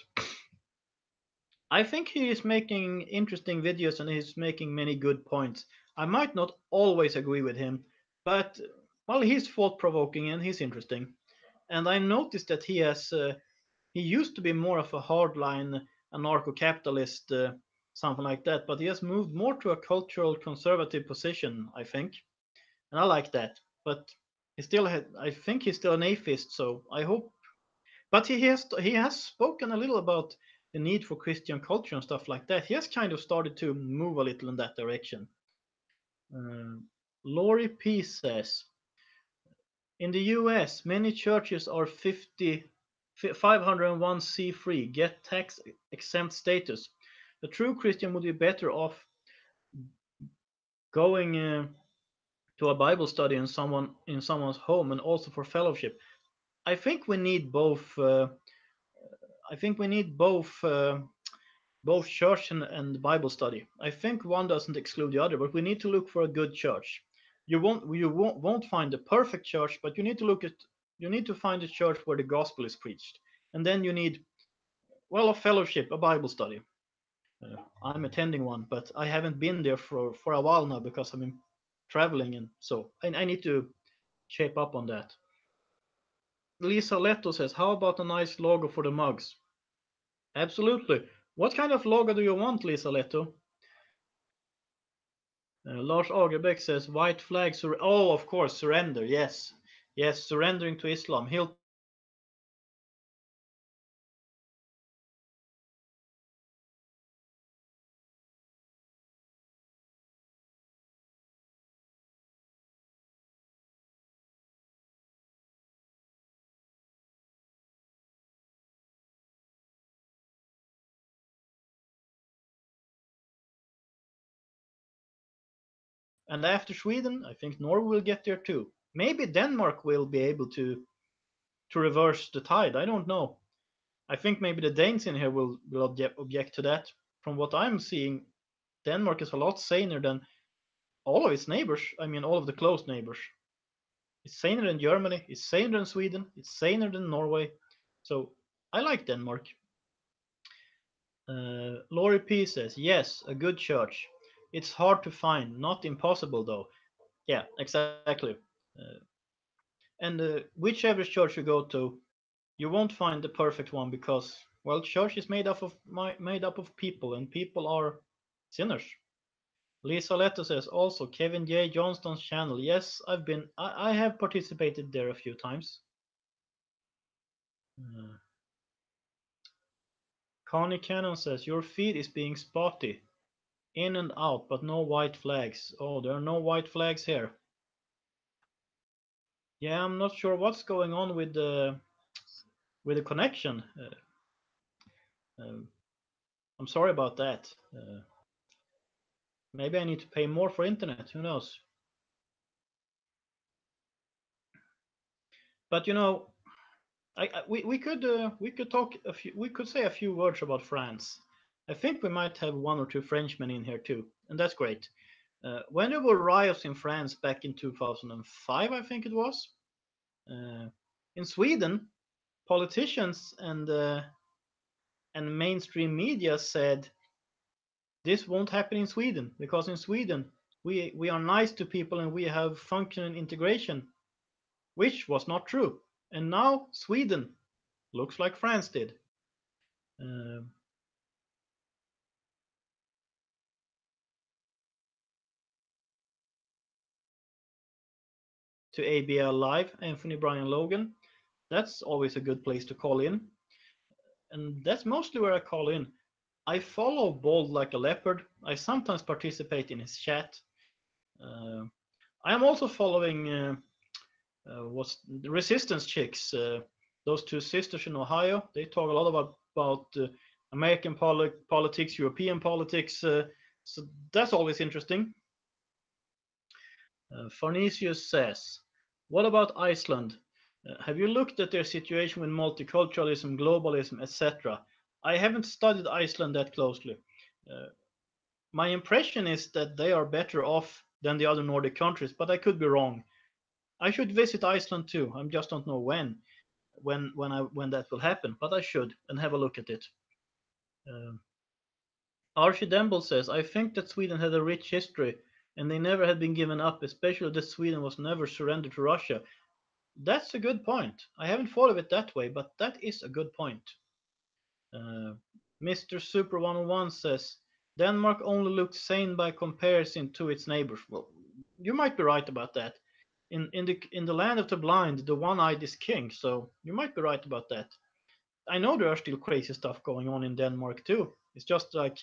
I think he is making interesting videos and he's making many good points. I might not always agree with him, but well, he's thought provoking and he's interesting. And I noticed that he used to be more of a hardline anarcho-capitalist, something like that, but he has moved more to a cultural conservative position, I think, and I like that. But I think he's still an atheist, so I hope. But he has spoken a little about the need for Christian culture and stuff like that. He has kind of started to move a little in that direction. Uh, Laurie P says, in the US, many churches are 501c3, get tax exempt status. A true Christian would be better off going to a Bible study in someone's home and also for fellowship. I think we need both. I think we need both church and Bible study. I think one doesn't exclude the other, but we need to look for a good church. You won't find the perfect church, but you need to find a church where the gospel is preached, and then you need, well, a fellowship, a Bible study. I'm attending one, but I haven't been there for a while now because I've been traveling, and so I need to shape up on that. Lisa Leto says, "How about a nice logo for the mugs?" Absolutely. What kind of logo do you want, Lisa Leto? Lars Agerbeck says, "White flag." Oh, of course, surrender. Yes, yes, surrendering to Islam. Hilton says, "Yes, surrendering to Islam." And after Sweden, I think Norway will get there too. Maybe Denmark will be able to reverse the tide. I don't know. I think maybe the Danes in here will object to that. From what I'm seeing, Denmark is a lot saner than all of its neighbors. I mean, all of the close neighbors. It's saner than Germany. It's saner than Sweden. It's saner than Norway. So I like Denmark. Laurie P says, "Yes, a good church. It's hard to find, not impossible though." Yeah, exactly. Uh, and whichever church you go to, you won't find the perfect one because, well, church is made up of people, and people are sinners. Lisa Leto says also Kevin J. Johnston's channel. Yes, I have participated there a few times. Uh, Connie Cannon says your feed is being spotty, in and out, but no white flags. Oh, there are no white flags here. Yeah, I'm not sure what's going on with the connection. Um, I'm sorry about that. Maybe I need to pay more for internet. Who knows? But you know, we could talk a few. We could say a few words about France. I think we might have one or two Frenchmen in here too, and that's great. When there were riots in France back in 2005, I think it was. Uh, in Sweden, politicians and mainstream media said this won't happen in Sweden because in Sweden we are nice to people and we have functioning integration, which was not true. And now Sweden looks like France did. Uh, to ABL Live, Anthony Brian Logan. That's always a good place to call in. And that's mostly where I call in. I follow Bold Like a Leopard. I sometimes participate in his chat. Uh, I am also following what's the Resistance Chicks. Those two sisters in Ohio. They talk a lot about American politics, European politics. So that's always interesting. Farnesius says, "What about Iceland? Have you looked at their situation with multiculturalism, globalism, etc.? I haven't studied Iceland that closely. Uh, my impression is that they are better off than the other Nordic countries, but I could be wrong. I should visit Iceland too. I just don't know when that will happen, but I should and have a look at it." Uh, Archie Demble says, "I think that Sweden had a rich history and they never had been given up, especially that Sweden was never surrendered to Russia." That's a good point. I haven't thought of it that way, but that is a good point. Uh, Mr. Super 101 says, "Denmark only looks sane by comparison to its neighbors." Well, you might be right about that. In the land of the blind, the one-eyed is king, so you might be right about that. I know there are still crazy stuff going on in Denmark too. It's just like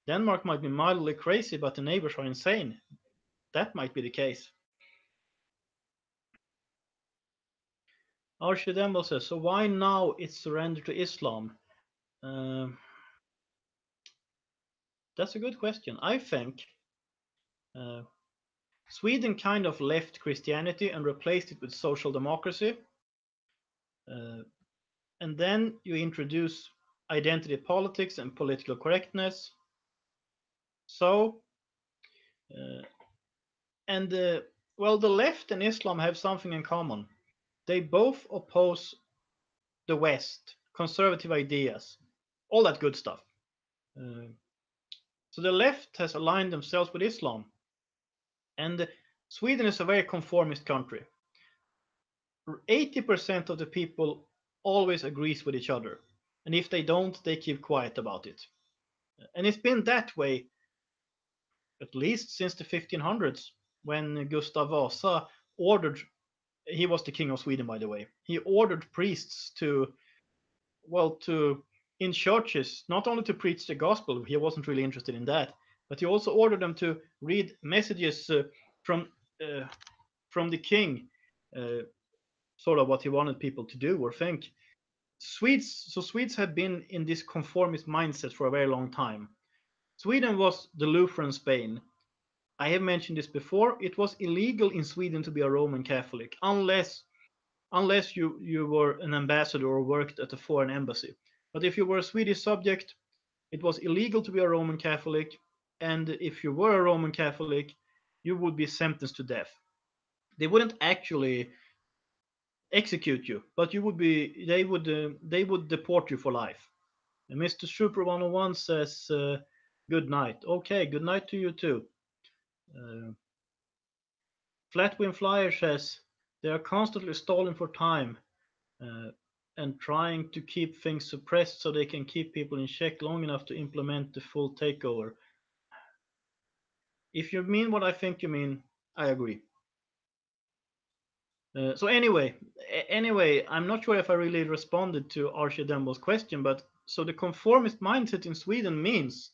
Denmark might be mildly crazy, but the neighbors are insane. That might be the case. Archidembo says, "So why now it's surrender to Islam?" Um, that's a good question. I think uh, Sweden kind of left Christianity and replaced it with social democracy. Uh, and then you introduce identity politics and political correctness. So, uh, and well, the left and Islam have something in common. They both oppose the West, conservative ideas, all that good stuff. Uh, so the left has aligned themselves with Islam, and Sweden is a very conformist country. 80% of the people always agrees with each other, and if they don't, they keep quiet about it. And it's been that way at least since the 1500s, when Gustav Vasa ordered, he was the king of Sweden, by the way, he ordered priests to, well, to, in churches, not only to preach the gospel, he wasn't really interested in that, but he also ordered them to read messages from uh, from the king, uh, sort of what he wanted people to do or think. Swedes have been in this conformist mindset for a very long time. Sweden was the Lutheran Spain. I have mentioned this before. It was illegal in Sweden to be a Roman Catholic unless you were an ambassador or worked at a foreign embassy. But if you were a Swedish subject, it was illegal to be a Roman Catholic, and if you were a Roman Catholic, you would be sentenced to death. They wouldn't actually execute you, but you would be they would deport you for life. And Mr. Super 101 says good night. Okay, good night to you too. Uh, Flatwind Flyer says they are constantly stalling for time uh, and trying to keep things suppressed so they can keep people in check long enough to implement the full takeover. If you mean what I think you mean, I agree. So anyway, I'm not sure if I really responded to Archie Dembo's question, but so the conformist mindset in Sweden means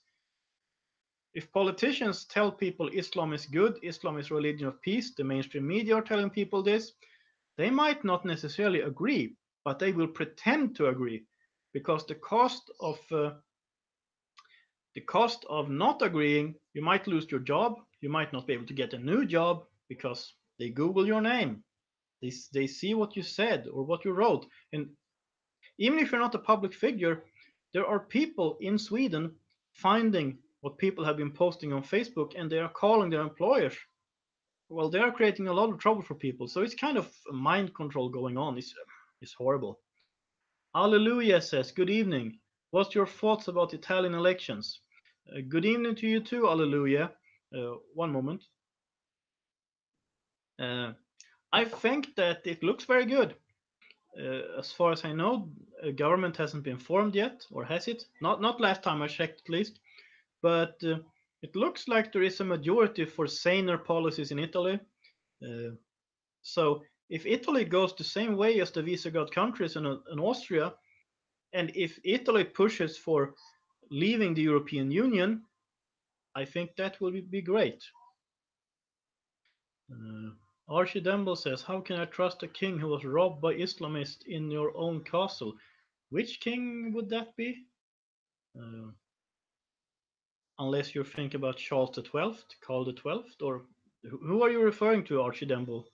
if politicians tell people Islam is good, Islam is religion of peace, the mainstream media are telling people this, they might not necessarily agree, but they will pretend to agree because the cost of not agreeing, you might lose your job, you might not be able to get a new job because they Google your name, they see what you said or what you wrote, and even if you're not a public figure, there are people in Sweden finding what people have been posting on Facebook and they are calling their employers. Well, they are creating a lot of trouble for people. So it's kind of mind control going on. It's horrible. Alleluia says, good evening. What's your thoughts about Italian elections? Good evening to you too, Alleluia. One moment. Uh, I think that it looks very good. As far as I know, government hasn't been formed yet, or has it? Not last time I checked, at least. But it looks like there is a majority for saner policies in Italy. Uh, so if Italy goes the same way as the Visegrad countries and Austria, and if Italy pushes for leaving the European Union, I think that will be great. Uh, Archie Demble says, how can I trust a king who was robbed by Islamists in your own castle? Which king would that be? Uh, unless you think about Charles the 12th, Carl the 12th, or who are you referring to, Archie Demble?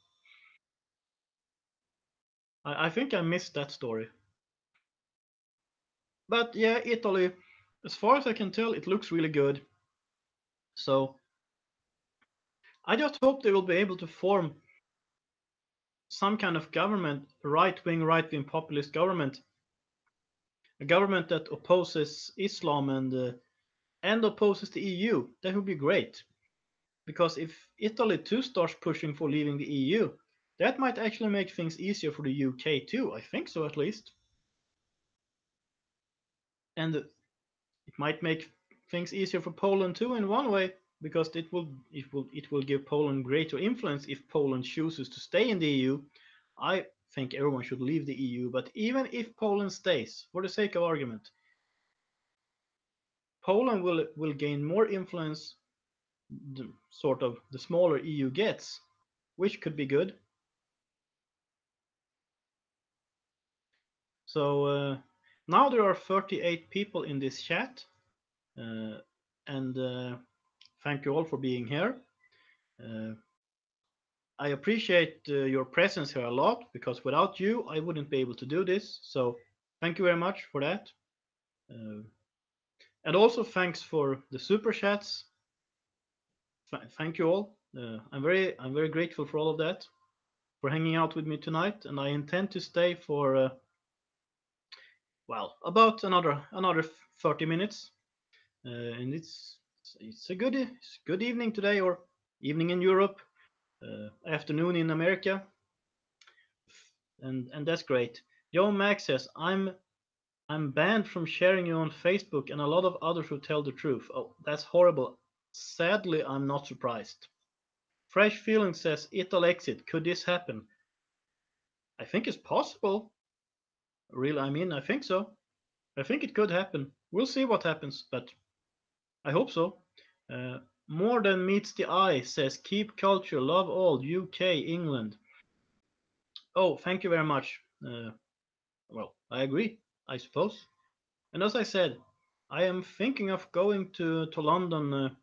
I think I missed that story. But yeah, Italy, as far as I can tell, it looks really good. So I just hope they will be able to form some kind of government, right wing populist government, a government that opposes Islam and opposes the EU. That would be great. Because if Italy too starts pushing for leaving the EU, that might actually make things easier for the UK too. I think so, at least. And it might make things easier for Poland too in one way, because it will give Poland greater influence if Poland chooses to stay in the EU. I think everyone should leave the EU, but even if Poland stays, for the sake of argument, Poland will gain more influence sort of the smaller EU gets, which could be good. So now there are 38 people in this chat, uh, and thank you all for being here. Uh, I appreciate your presence here a lot because without you, I wouldn't be able to do this. So Thank you very much for that. Uh, and also thanks for the super chats. Thank you all. I'm very grateful for all of that, for hanging out with me tonight, and I intend to stay for about another 30 minutes. And it's good evening today, or evening in Europe, afternoon in America, and that's great. Joe Max says I'm banned from sharing you on Facebook, and a lot of others who tell the truth. Oh, that's horrible. Sadly, I'm not surprised. Fresh Feeling says it'll exit. Could this happen? I think it's possible. Really, I mean, I think so. I think it could happen. We'll see what happens, but I hope so. Uh, More than meets the eye says keep culture, love all, UK, England. Oh, thank you very much. I agree, I suppose. And as I said, I am thinking of going to London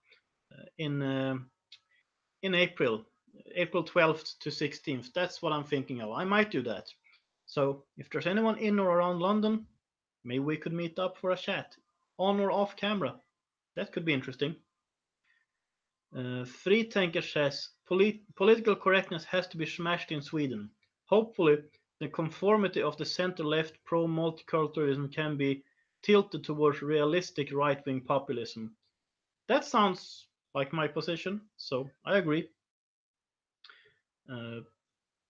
in in April 12th to 16th. That's what I'm thinking of. I might do that. So if there's anyone in or around London, maybe we could meet up for a chat, on or off camera. That could be interesting. Free Tanker says political correctness has to be smashed in Sweden. Hopefully, the conformity of the center-left pro-multiculturalism can be tilted towards realistic right-wing populism. That sounds like my position, so I agree. Uh,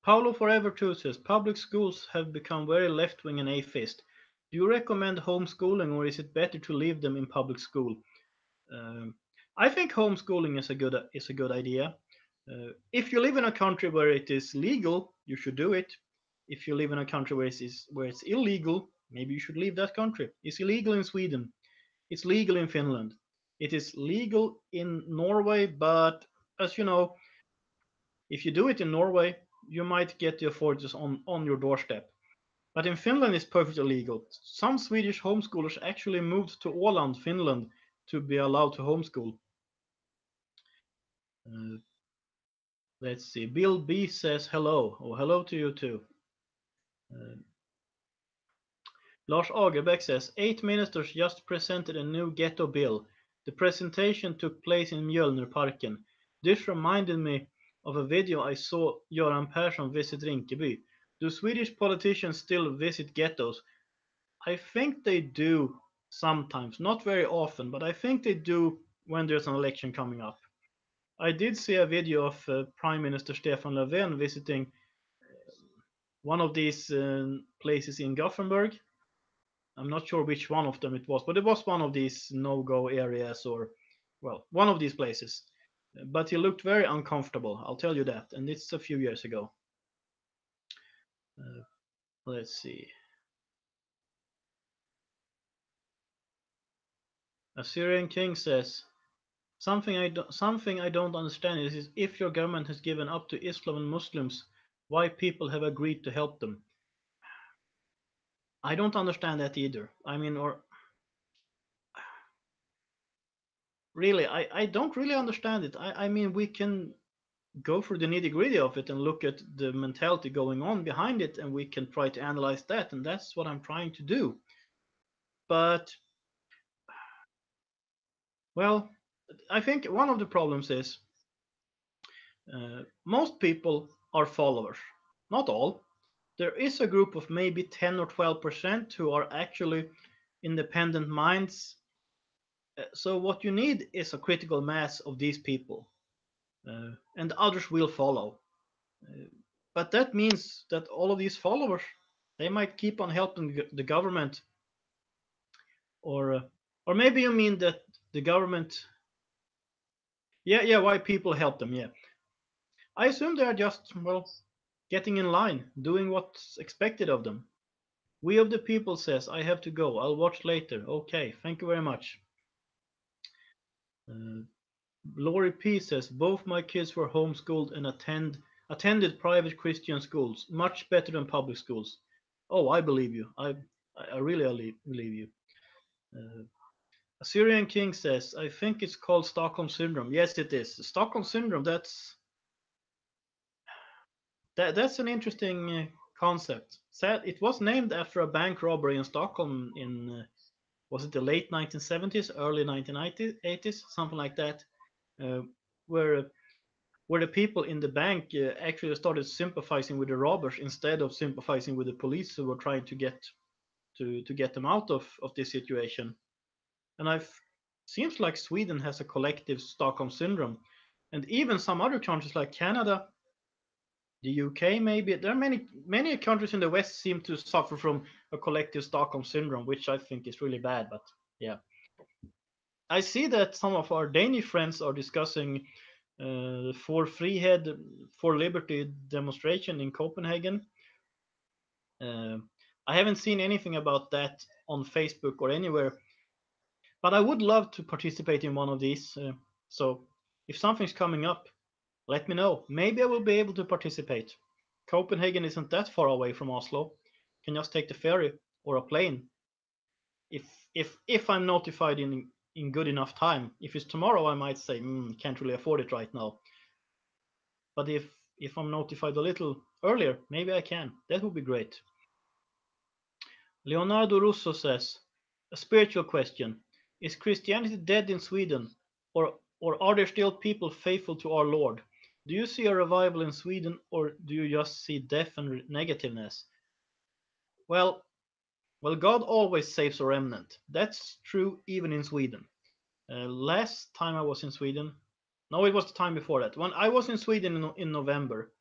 Paulo Forever 2 says public schools have become very left-wing and atheist. Do you recommend homeschooling, or is it better to leave them in public school? Um, I think homeschooling is a good idea. If you live in a country where it is legal, you should do it. If you live in a country where it's illegal, maybe you should leave that country. It's illegal in Sweden. It's legal in Finland. It is legal in Norway, but as you know, if you do it in Norway, you might get the authorities on your doorstep. But in Finland, it's perfectly legal. Some Swedish homeschoolers actually moved to Åland, Finland, to be allowed to homeschool. Uh, let's see. Bill B says hello. Oh, hello to you too. Uh, Lars Agerbeck says 8 ministers just presented a new ghetto bill. The presentation took place in Mjölnerparken. This reminded me of a video I saw Göran Persson visit Rinkeby. Do Swedish politicians still visit ghettos? I think they do sometimes, not very often, but I think they do when there's an election coming up. I did see a video of Prime Minister Stefan Löfven visiting one of these places in Gothenburg. I'm not sure which one of them it was, but it was one of these no-go areas, or, well, one of these places. But he looked very uncomfortable, I'll tell you that, and it's a few years ago. Uh, let's see. Assyrian King says, something I don't understand is if your government has given up to Islam and Muslims, why people have agreed to help them. I don't understand that either. I mean, or really, I don't really understand it. I mean, we can go through the nitty gritty of it and look at the mentality going on behind it, and we can try to analyze that, and that's what I'm trying to do. But, well, I think one of the problems is most people are followers. Not all. There is a group of maybe 10 or 12% who are actually independent minds. So, what you need is a critical mass of these people, and others will follow. Uh, but that means that all of these followers, they might keep on helping the government, or or maybe you mean that the government. Yeah, why people help them? Yeah, I assume they are just, well, getting in line, doing what's expected of them. We of the people says I have to go. I'll watch later. Okay, thank you very much. Uh, Lori P says both my kids were homeschooled and attended private Christian schools, much better than public schools. Oh, I believe you. I really believe you. Uh, Assyrian King says I think it's called Stockholm syndrome. Yes, it is. Stockholm syndrome. That's an interesting concept. Said it was named after a bank robbery in Stockholm in was it the late 1970s, early 1980s, something like that, uh, where where the people in the bank actually started sympathizing with the robbers instead of sympathizing with the police who were trying to get them out of this situation. And I've seems like Sweden has a collective Stockholm syndrome, and even some other countries like Canada, the UK, maybe there are many countries in the West seem to suffer from a collective Stockholm syndrome, which I think is really bad. But yeah, I see that some of our Danish friends are discussing the For Frihed, for Liberty demonstration in Copenhagen. Uh, I haven't seen anything about that on Facebook or anywhere, but I would love to participate in one of these. So if something's coming up, let me know. Maybe I will be able to participate. Copenhagen isn't that far away from Oslo. Can just take the ferry or a plane. If I'm notified in good enough time. If it's tomorrow, I might say can't really afford it right now. But if I'm notified a little earlier, maybe I can. That would be great. Leonardo Russo says, a spiritual question. Is Christianity dead in Sweden? Or are there still people faithful to our Lord? Do you see a revival in Sweden, or do you just see death and negativeness? Well, well, God always saves a remnant. That's true even in Sweden. Last time I was in Sweden, no, it was the time before that. When I was in Sweden in November,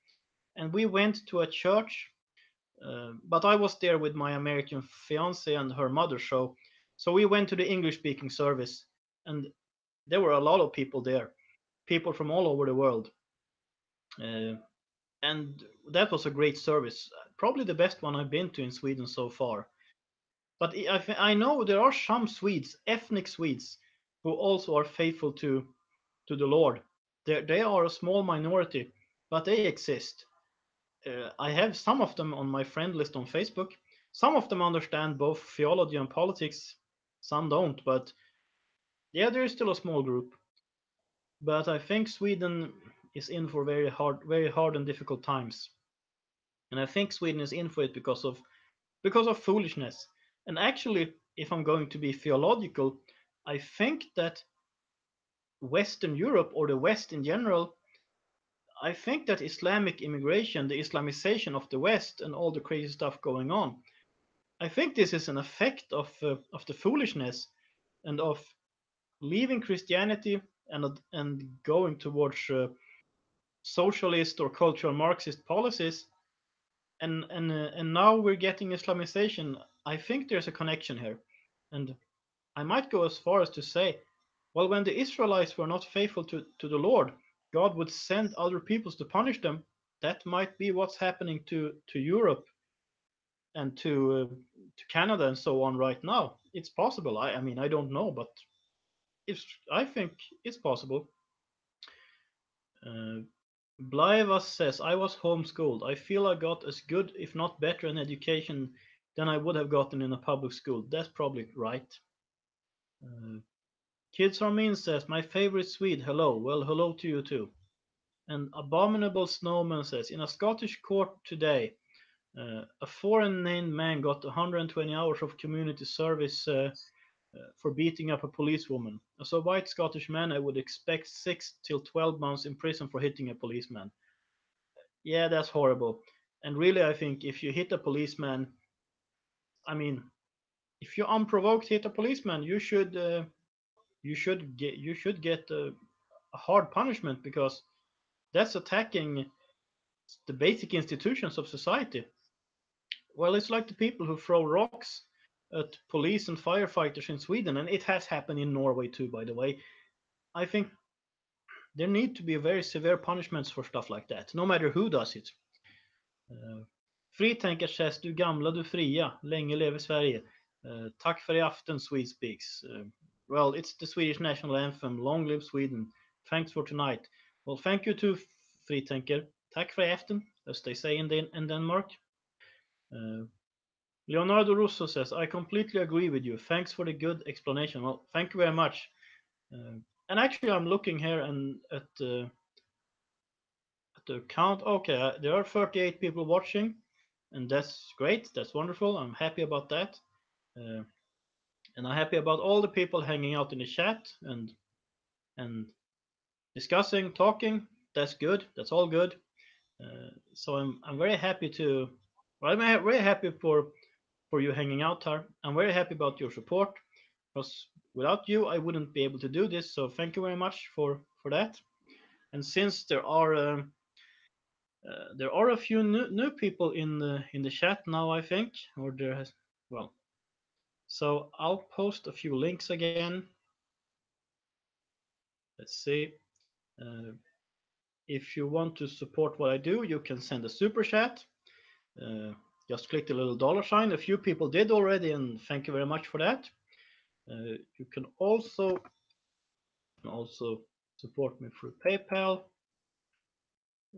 and we went to a church, but I was there with my American fiance and her mother, so we went to the English-speaking service, and there were a lot of people there, people from all over the world, uh, and that was a great service, probably the best one I've been to in Sweden so far. But I know there are some Swedes, ethnic Swedes, who also are faithful to the Lord. They are a small minority, but they exist. I have some of them on my friend list on Facebook. Some of them understand both theology and politics. Some don't, but yeah, there is still a small group. But I think Sweden is in for very hard and difficult times. And I think Sweden is in for it because of foolishness. And actually, if I'm going to be theological, I think that Western Europe or the West in general, I think that Islamic immigration, the Islamization of the West, and all the crazy stuff going on, I think this is an effect of the foolishness and of leaving Christianity and going towards socialist or cultural Marxist policies, and now we're getting Islamization. I think there's a connection here, and I might go as far as to say, well, when the Israelites were not faithful to the Lord, God would send other peoples to punish them. That might be what's happening to Europe and to Canada and so on right now. It's possible. I mean, I don't know, but I think it's possible. Uh, Blaivas says, I was homeschooled. I feel I got as good, if not better, an education than I would have gotten in a public school. That's probably right. Uh, Kids Armin says, my favorite Swede, hello. Well, hello to you too. And Abominable Snowman says, in a Scottish court today, a foreign named man got 120 hours of community service for beating up a policewoman. As a white Scottish man, I would expect 6 till 12 months in prison for hitting a policeman. Yeah, that's horrible. And really, I think if you hit a policeman, I mean, if you unprovoked hit a policeman, you should get a hard punishment because that's attacking the basic institutions of society. Well, it's like the people who throw rocks at police and firefighters in Sweden, and it has happened in Norway too, by the way. I think there need to be very severe punishments for stuff like that, no matter who does it. Fritänker says, du gamla, du fria, länge leve Sverige. Tack för i afton, Swede speaks. Well, it's the Swedish national anthem, long live Sweden. Thanks for tonight. Well, thank you too, Fritänker. Tack för i afton, as they say in Denmark. Leonardo Russo says, I completely agree with you. Thanks for the good explanation. Well, thank you very much. And actually, I'm looking here and at the count. Okay, there are 38 people watching. and that's great. That's wonderful. I'm happy about that, uh, and I'm happy about all the people hanging out in the chat and discussing, talking. That's good. That's all good. So I'm very happy to. Well, very happy for you hanging out here. I'm very happy about your support because without you, I wouldn't be able to do this. So thank you very much for that. And since there are a few new people in the chat now, I think, or there has well. So I'll post a few links again. Let's see. Uh, if you want to support what I do, you can send a super chat. Uh, just click the little dollar sign. A few people did already, and thank you very much for that. You can also support me through PayPal,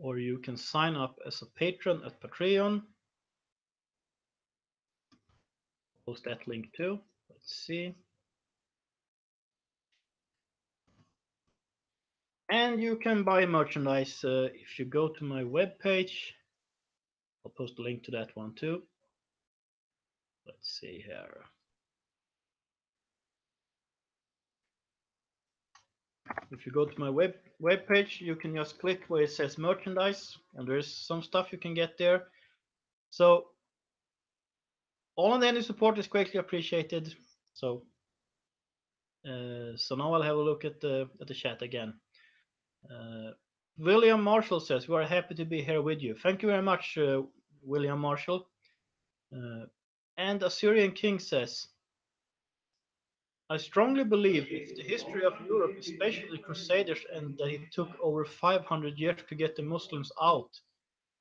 or you can sign up as a patron at Patreon. Post that link too. Let's see. And you can buy merchandise if you go to my webpage. I'll post a link to that one too. Let's see here. If you go to my webpage, you can just click where it says merchandise, and there's some stuff you can get there. So all and any support is greatly appreciated. So now I'll have a look at the chat again. William Marshall says we are happy to be here with you. Thank you very much, William Marshall. And Assyrian King says, I strongly believe if the history of Europe, especially the Crusaders, and that it took over 500 years to get the Muslims out,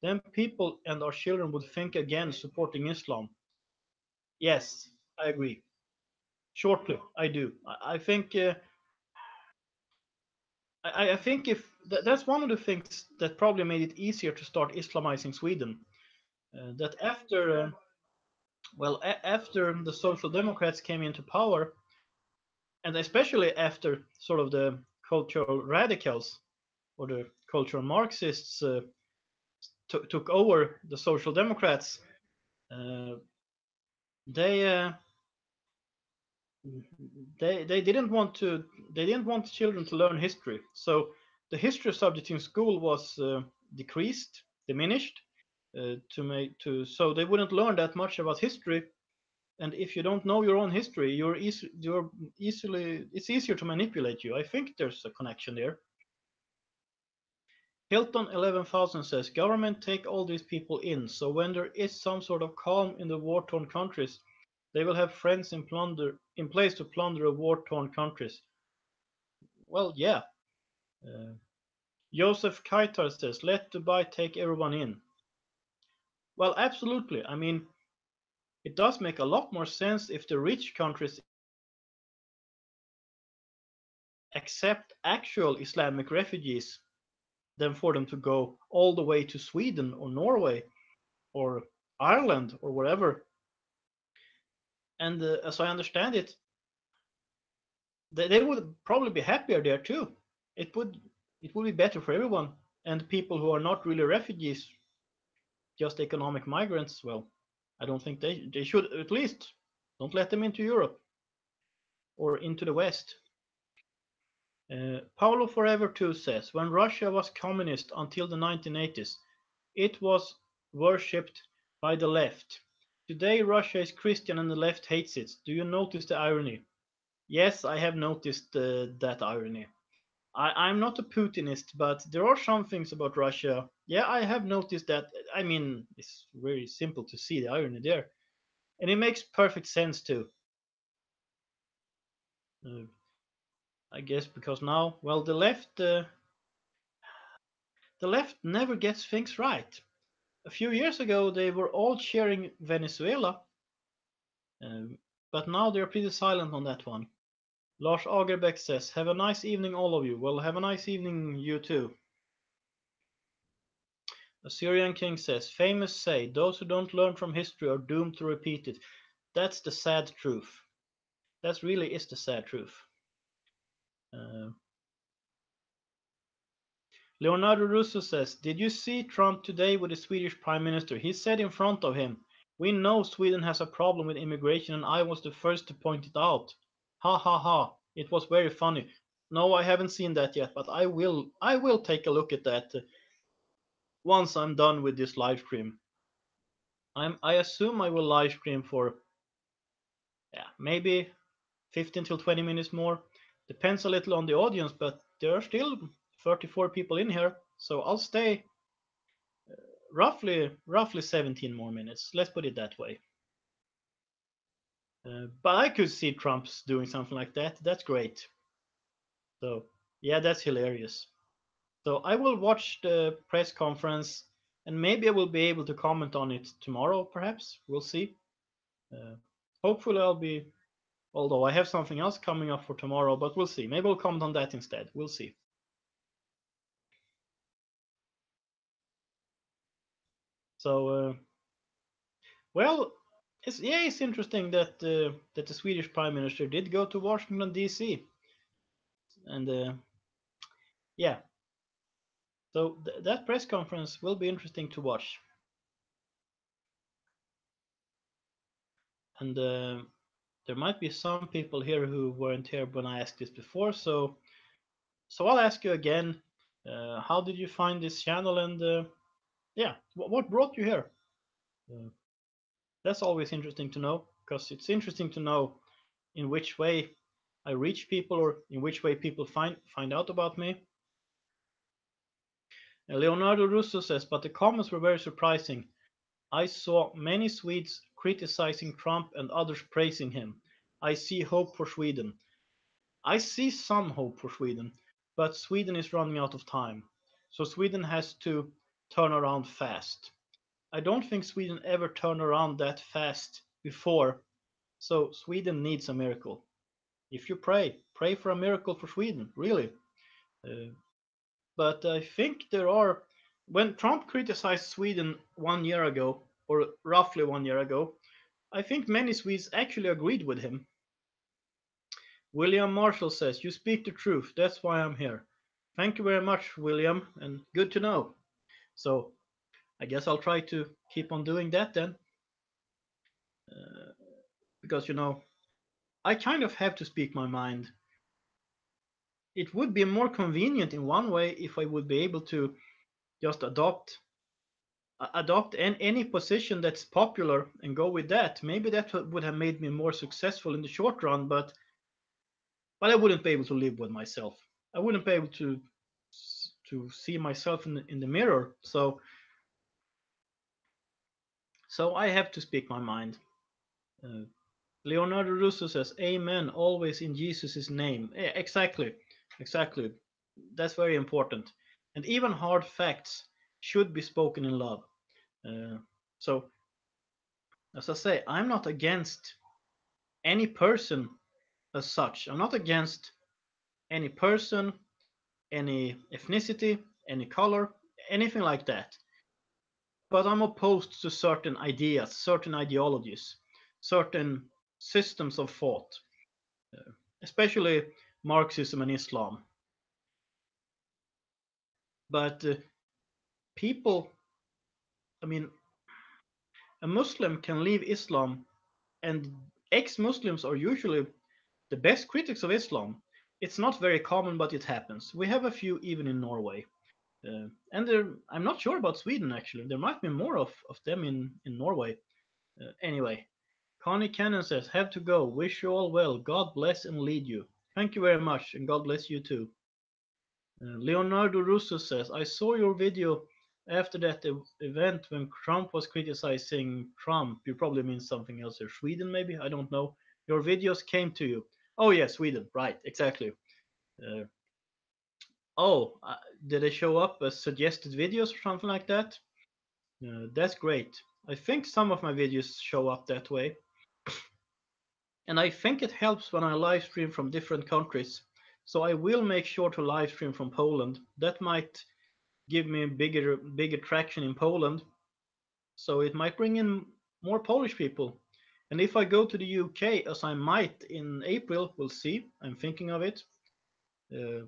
then people and our children would think again supporting Islam. Yes, I agree. Shortly, I do. I think I think if that's one of the things that probably made it easier to start Islamizing Sweden. That after the Social Democrats came into power, and especially after sort of the cultural radicals or the cultural Marxists took over the Social Democrats, uh, they, uh, they didn't want children to learn history. So the history subject in school was diminished, so they wouldn't learn that much about history. And if you don't know your own history, it's easier to manipulate you. I think there's a connection there. Hilton 11,000 says government take all these people in, so when there is some sort of calm in the war-torn countries, they will have friends in place to plunder a war-torn countries. Well, yeah. Joseph Kaitar says, let Dubai take everyone in. Well, absolutely. I mean, it does make a lot more sense if the rich countries accept actual Islamic refugees than for them to go all the way to Sweden or Norway or Ireland or wherever. And as I understand it, they would probably be happier there too. It would be better for everyone. And people who are not really refugees, just economic migrants, well, I don't think they should, at least don't let them into Europe or into the West. Paulo Forever 2 says, when Russia was communist until the 1980s, it was worshipped by the left. Today Russia is Christian and the left hates it. Do you notice the irony? Yes, I have noticed that irony. I'm not a Putinist, but there are some things about Russia. Yeah, I have noticed that. I mean, it's very simple to see the irony there. And it makes perfect sense too. I guess because now, well, the left never gets things right. A few years ago, they were all cheering Venezuela, but now they're pretty silent on that one. Lars Agerbeck says, have a nice evening, all of you. Well, have a nice evening, you too. Assyrian King says, famous say, those who don't learn from history are doomed to repeat it. That's the sad truth. That really is the sad truth. Leonardo Russo says, "Did you see Trump today with the Swedish Prime Minister? He said in front of him, 'We know Sweden has a problem with immigration, and I was the first to point it out.' Ha ha ha. It was very funny." No, I haven't seen that yet, but I will take a look at that once I'm done with this live stream. I assume I will live stream for, yeah, maybe 15 till 20 minutes more. Depends a little on the audience, but there are still 34 people in here, so I'll stay roughly 17 more minutes. Let's put it that way. But I could see Trump's doing something like that. That's great. So yeah, that's hilarious. So I will watch the press conference, and maybe I will be able to comment on it tomorrow. Perhaps we'll see. Uh, Hopefully I'll be. Although I have something else coming up for tomorrow, but we'll see. Maybe I'll comment on that instead. We'll see. So well, it's interesting that the Swedish Prime Minister did go to Washington D.C. and yeah, so that press conference will be interesting to watch. And there might be some people here who weren't here when I asked this before, so I'll ask you again. How did you find this channel? And yeah, what brought you here? Uh, that's always interesting to know, because it's interesting to know in which way I reach people, or in which way people find out about me. Leonardo Russo says, but the comments were very surprising. I saw many Swedes criticizing Trump and others praising him. I see hope for Sweden. I see some hope for Sweden, but Sweden is running out of time. So Sweden has to turn around fast. I don't think Sweden ever turned around that fast before. So Sweden needs a miracle. If you pray for a miracle for Sweden, really. Uh, but I think there are. When Trump criticized Sweden 1 year ago, or roughly 1 year ago, I think many Swedes actually agreed with him. William Marshall says, "You speak the truth. That's why I'm here." Thank you very much, William, and good to know. So I guess I'll try to keep on doing that then. Uh, because, I kind of have to speak my mind. It would be more convenient in one way if I would be able to just adopt any position that's popular and go with that. Maybe that would have made me more successful in the short run, but I wouldn't be able to live with myself. I wouldn't be able to see myself in the mirror. So I have to speak my mind. Uh, Leonardo Russo says, "Amen, always in Jesus' name." Yeah, exactly. That's very important. And even hard facts should be spoken in love. Uh, so, as I say, I'm not against any person as such. I'm not against any person, any ethnicity, any color, anything like that. But I'm opposed to certain ideas, certain ideologies, certain systems of thought, especially Marxism and Islam. But people, I mean, a Muslim can leave Islam, and ex Muslims are usually the best critics of Islam. It's not very common, but it happens. We have a few even in Norway. And I'm not sure about Sweden actually. There might be more of them in Norway. Anyway, Connie Cannon says, "Have to go. Wish you all well. God bless and lead you." Thank you very much, and God bless you too. Leonardo Russo says, "I saw your video after that event when Trump was criticizing Trump." You probably mean something else or Sweden, maybe? I don't know. Your videos came to you. Oh, yeah, Sweden. Right, exactly. Uh, oh, did they show up as suggested videos or something like that? That's great. I think some of my videos show up that way. And I think it helps when I live stream from different countries. So I will make sure to live stream from Poland. That might give me bigger traction in Poland. So it might bring in more Polish people. And if I go to the UK, as I might in April, we'll see. I'm thinking of it. Uh,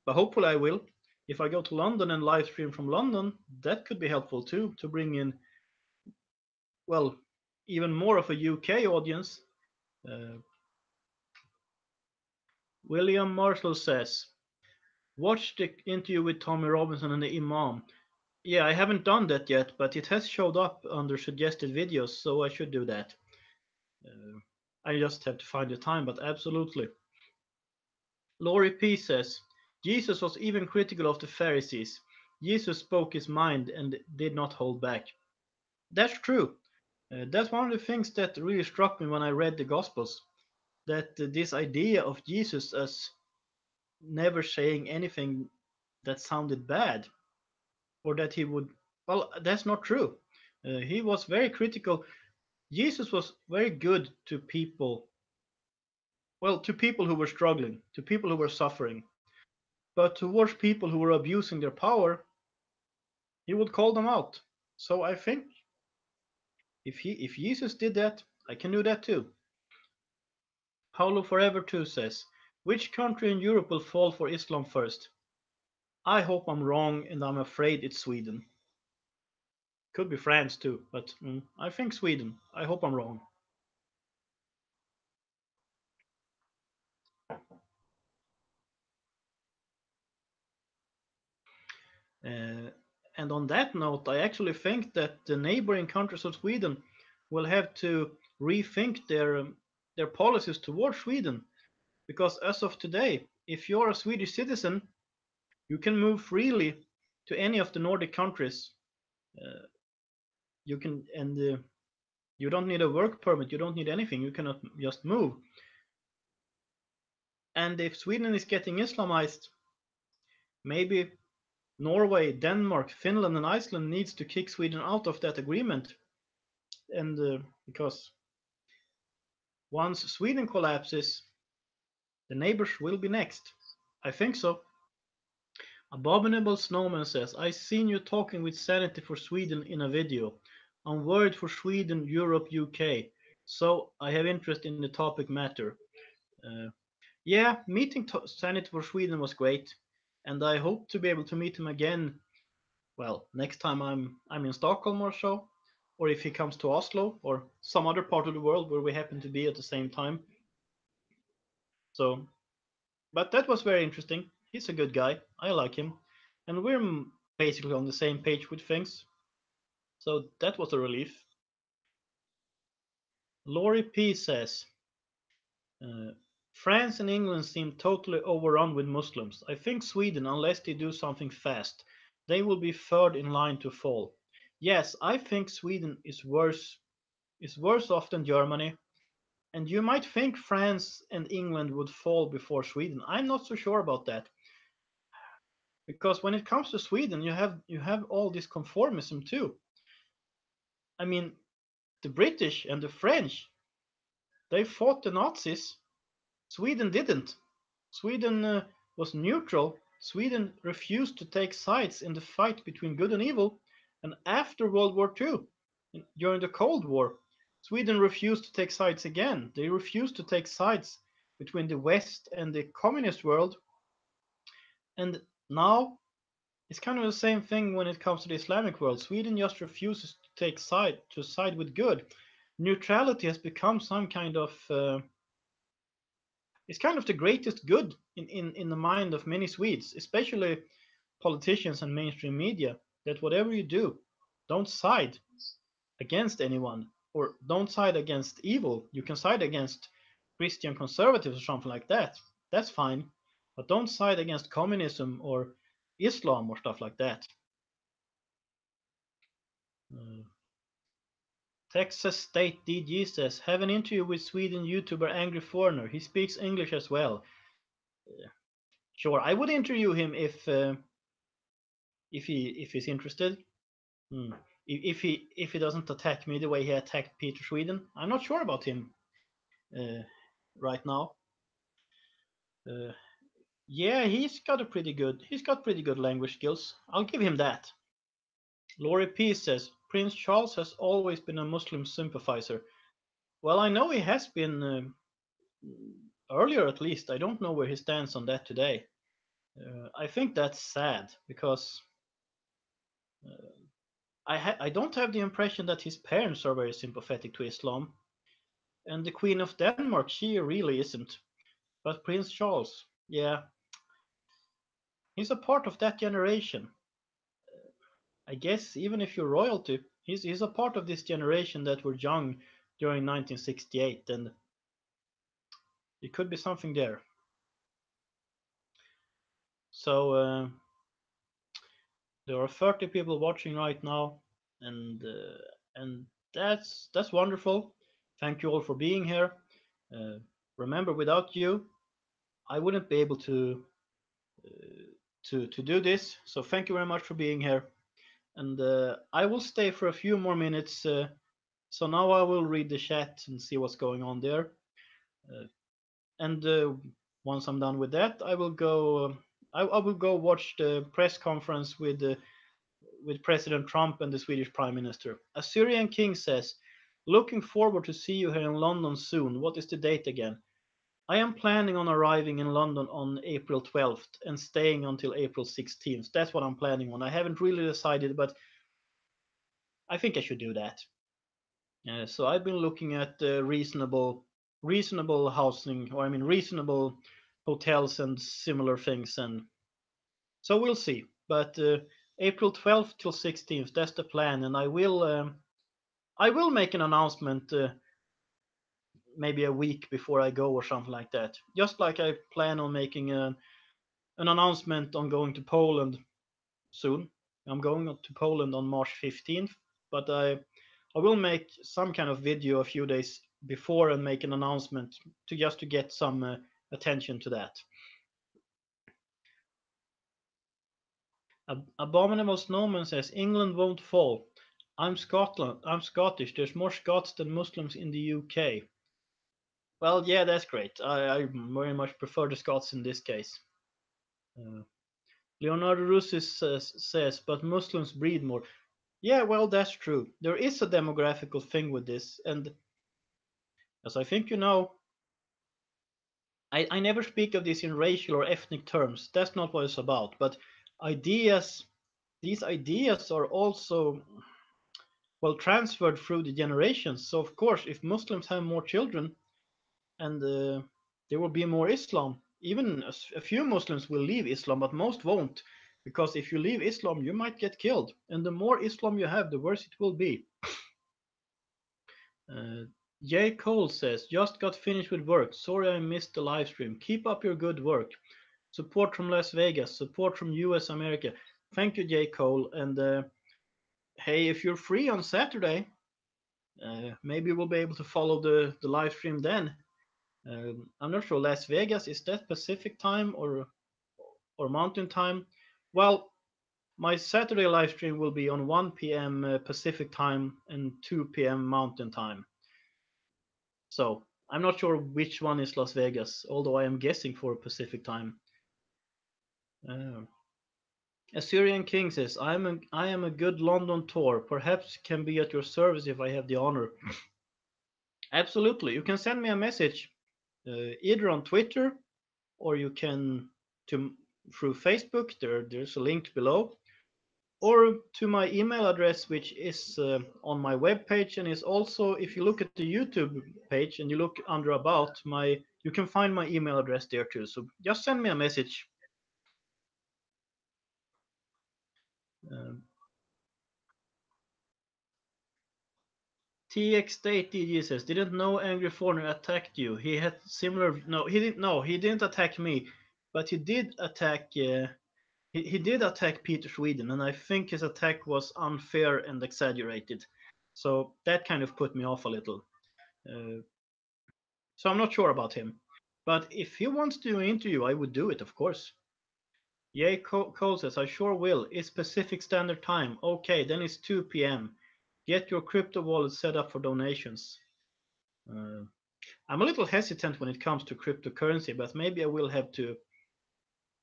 but hopefully I will. If I go to London and live stream from London, that could be helpful too to bring in, well, even more of a UK audience. Uh, William Marshall says, watch the interview with Tommy Robinson and the Imam. Yeah, I haven't done that yet, but it has showed up under suggested videos, so I should do that. Uh, I just have to find the time, but absolutely. Laurie P says, Jesus was even critical of the Pharisees. Jesus spoke his mind and did not hold back. That's true. That's one of the things that really struck me when I read the Gospels. That this idea of Jesus as never saying anything that sounded bad, or that he would, well, that's not true. He was very critical. Jesus was very good to people, well, to people who were struggling, to people who were suffering. But towards people who were abusing their power, he would call them out. So I think if Jesus did that, I can do that too. Paulo Forever 2 says, which country in Europe will fall for Islam first? I hope I'm wrong, and I'm afraid it's Sweden. Could be France too, but I think Sweden. I hope I'm wrong. Uh, and on that note, I actually think that the neighboring countries of Sweden will have to rethink their policies towards Sweden, because as of today, if you're a Swedish citizen, you can move freely to any of the Nordic countries. Uh, you can, and you don't need a work permit. You don't need anything. You cannot just move. And if Sweden is getting Islamized, maybe Norway, Denmark, Finland, and Iceland needs to kick Sweden out of that agreement. And because once Sweden collapses, the neighbors will be next. I think so. Abominable Snowman says, I seen you talking with Sanity for Sweden in a video. I'm worried for Sweden, Europe, UK. So I have interest in the topic matter. Uh, yeah, meeting Sanity for Sweden was great, and I hope to be able to meet him again. Well, next time I'm in Stockholm or so, or if he comes to Oslo or some other part of the world where we happen to be at the same time. So, but that was very interesting. He's a good guy. I like him, and we're basically on the same page with things. So that was a relief. Laurie P says, uh, France and England seem totally overrun with Muslims. I think Sweden, unless they do something fast, they will be third in line to fall. Yes, I think Sweden is worse off than Germany. And you might think France and England would fall before Sweden. I'm not so sure about that. Because when it comes to Sweden, you have all this conformism too. I mean, the British and the French, they fought the Nazis. Sweden didn't. Sweden was neutral. Sweden refused to take sides in the fight between good and evil. And after World War II, during the Cold War, Sweden refused to take sides again. They refused to take sides between the West and the communist world. And now it's kind of the same thing when it comes to the Islamic world. Sweden just refuses to side with good. Neutrality has become some kind of it's kind of the greatest good in the mind of many Swedes, especially politicians and mainstream media, that whatever you do, don't side against anyone or don't side against evil. You can side against Christian conservatives or something like that. That's fine. But don't side against communism or Islam or stuff like that. Uh, Texas State DG says, have an interview with Sweden YouTuber Angry Foreigner. He speaks English as well. Sure, I would interview him if he's interested. Hmm. If he doesn't attack me the way he attacked Peter Sweden. I'm not sure about him uh, right now. Uh, yeah, he's got pretty good language skills. I'll give him that. Laurie P says Prince Charles has always been a Muslim sympathizer. Well, I know he has been earlier at least. I don't know where he stands on that today. I think that's sad because I don't have the impression that his parents are very sympathetic to Islam, and the Queen of Denmark, she really isn't. But Prince Charles, yeah, he's a part of that generation. I guess even if you're royalty, he's a part of this generation that were young during 1968, and it could be something there. So there are 30 people watching right now, and that's wonderful. Thank you all for being here. Uh, Remember, without you, I wouldn't be able to do this. So thank you very much for being here, and I will stay for a few more minutes. So now I will read the chat and see what's going on there. Uh, and once I'm done with that, I will go. I will go watch the press conference with President Trump and the Swedish Prime Minister. A Syrian king says, "Looking forward to see you here in London soon. What is the date again?" I am planning on arriving in London on April 12th and staying until April 16th. That's what I'm planning on. I haven't really decided, but I think I should do that. So I've been looking at reasonable housing, or I mean reasonable hotels and similar things, and so we'll see. But April 12th till 16th, that's the plan, and I will make an announcement maybe a week before I go or something like that. Just like I plan on making an announcement on going to Poland soon. I'm going to Poland on March 15th, but I will make some kind of video a few days before and make an announcement to just to get some attention to that. Abominable Snowman says England won't fall. I'm Scotland. I'm Scottish. There's more Scots than Muslims in the UK. Well, yeah, that's great. I very much prefer the Scots in this case. Uh, Leonardo Russi says, but Muslims breed more. Yeah, well, that's true. There is a demographical thing with this, and as I think you know, I never speak of this in racial or ethnic terms. That's not what it's about. But ideas, these ideas are also well transferred through the generations. So of course, if Muslims have more children, and there will be more Islam, even a few Muslims will leave Islam, but most won't, because if you leave Islam, you might get killed, and the more Islam you have, the worse it will be. Uh, J. Cole says, just got finished with work. Sorry I missed the live stream. Keep up your good work. Support from Las Vegas, support from US America. Thank you, J. Cole. And hey, if you're free on Saturday, maybe we'll be able to follow the live stream then. I'm not sure. Las Vegas, is that Pacific time or Mountain time? Well, my Saturday live stream will be on 1 p.m. Pacific time and 2 p.m. Mountain time. So I'm not sure which one is Las Vegas, although I am guessing for Pacific time. Uh, Assyrian King says, I am a good London tour. Perhaps can be at your service if I have the honor. Absolutely. You can send me a message either on Twitter or you can to through Facebook. There's a link below, or to my email address, which is on my webpage, and is also, if you look at the YouTube page and you look under about my, you can find my email address there too. So just send me a message. Um, TX State DG says, didn't know Angry Foreigner attacked you. He had similar. No, he didn't. No, he didn't attack me, but he did attack. He did attack Peter Sweden, and I think his attack was unfair and exaggerated. So that kind of put me off a little. Uh, so I'm not sure about him. But if he wants to do an interview, I would do it, of course. Yay, Cole says, I sure will. It's Pacific Standard Time. Okay, then it's 2 p.m. Get your crypto wallet set up for donations. Uh, I'm a little hesitant when it comes to cryptocurrency, but maybe I will have to.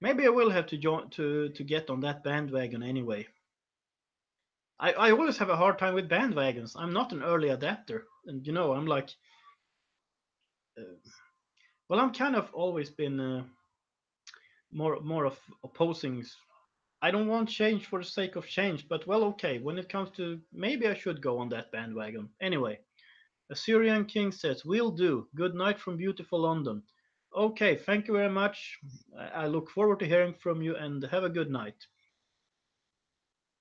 Maybe I will have to join to get on that bandwagon anyway. I always have a hard time with bandwagons. I'm not an early adapter, and you know I'm like, uh, well, I'm kind of always been more of opposing. I don't want change for the sake of change, but well, okay. When it comes to maybe I should go on that bandwagon. Anyway, Assyrian King says, "Will do. Good night from beautiful London." Okay, thank you very much. I look forward to hearing from you, and have a good night.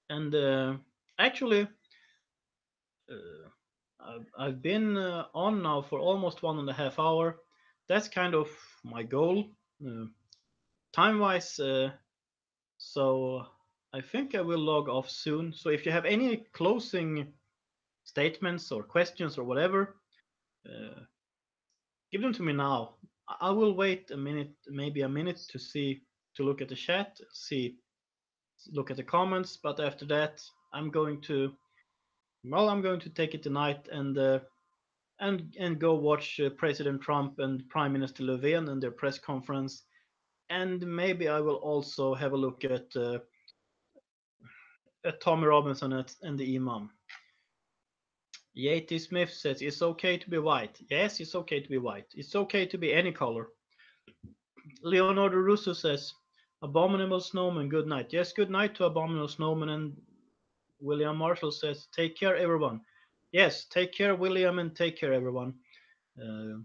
And actually, I've been on now for almost 1.5 hours. That's kind of my goal, uh, time-wise. So I think I will log off soon. So if you have any closing statements or questions or whatever, uh, give them to me now. I will wait a minute, maybe a minute, to see, to look at the chat, look at the comments. But after that, I'm going to, well, I'm going to take it tonight and go watch President Trump and Prime Minister Löfven and their press conference. And maybe I will also have a look at Tommy Robinson and the Imam. Yeti Smith says it's okay to be white. Yes, it's okay to be white. It's okay to be any color. Leonardo Russo says, Abominable Snowman, good night. Yes, good night to Abominable Snowman. And William Marshall says, take care, everyone. Yes, take care, William, and take care, everyone. Uh,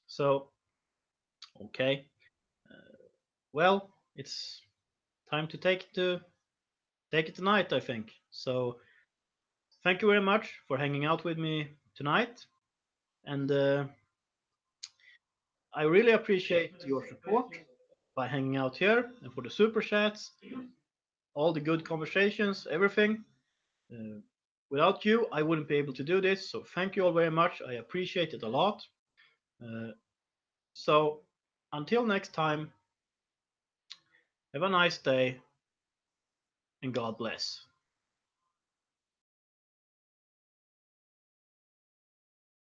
so, okay. Well, it's time to take it tonight, I think. So, thank you very much for hanging out with me tonight. And I really appreciate your support by hanging out here and for the super chats, all the good conversations, everything. Uh, Without you, I wouldn't be able to do this. So thank you all very much. I appreciate it a lot. Uh, so until next time, have a nice day and God bless.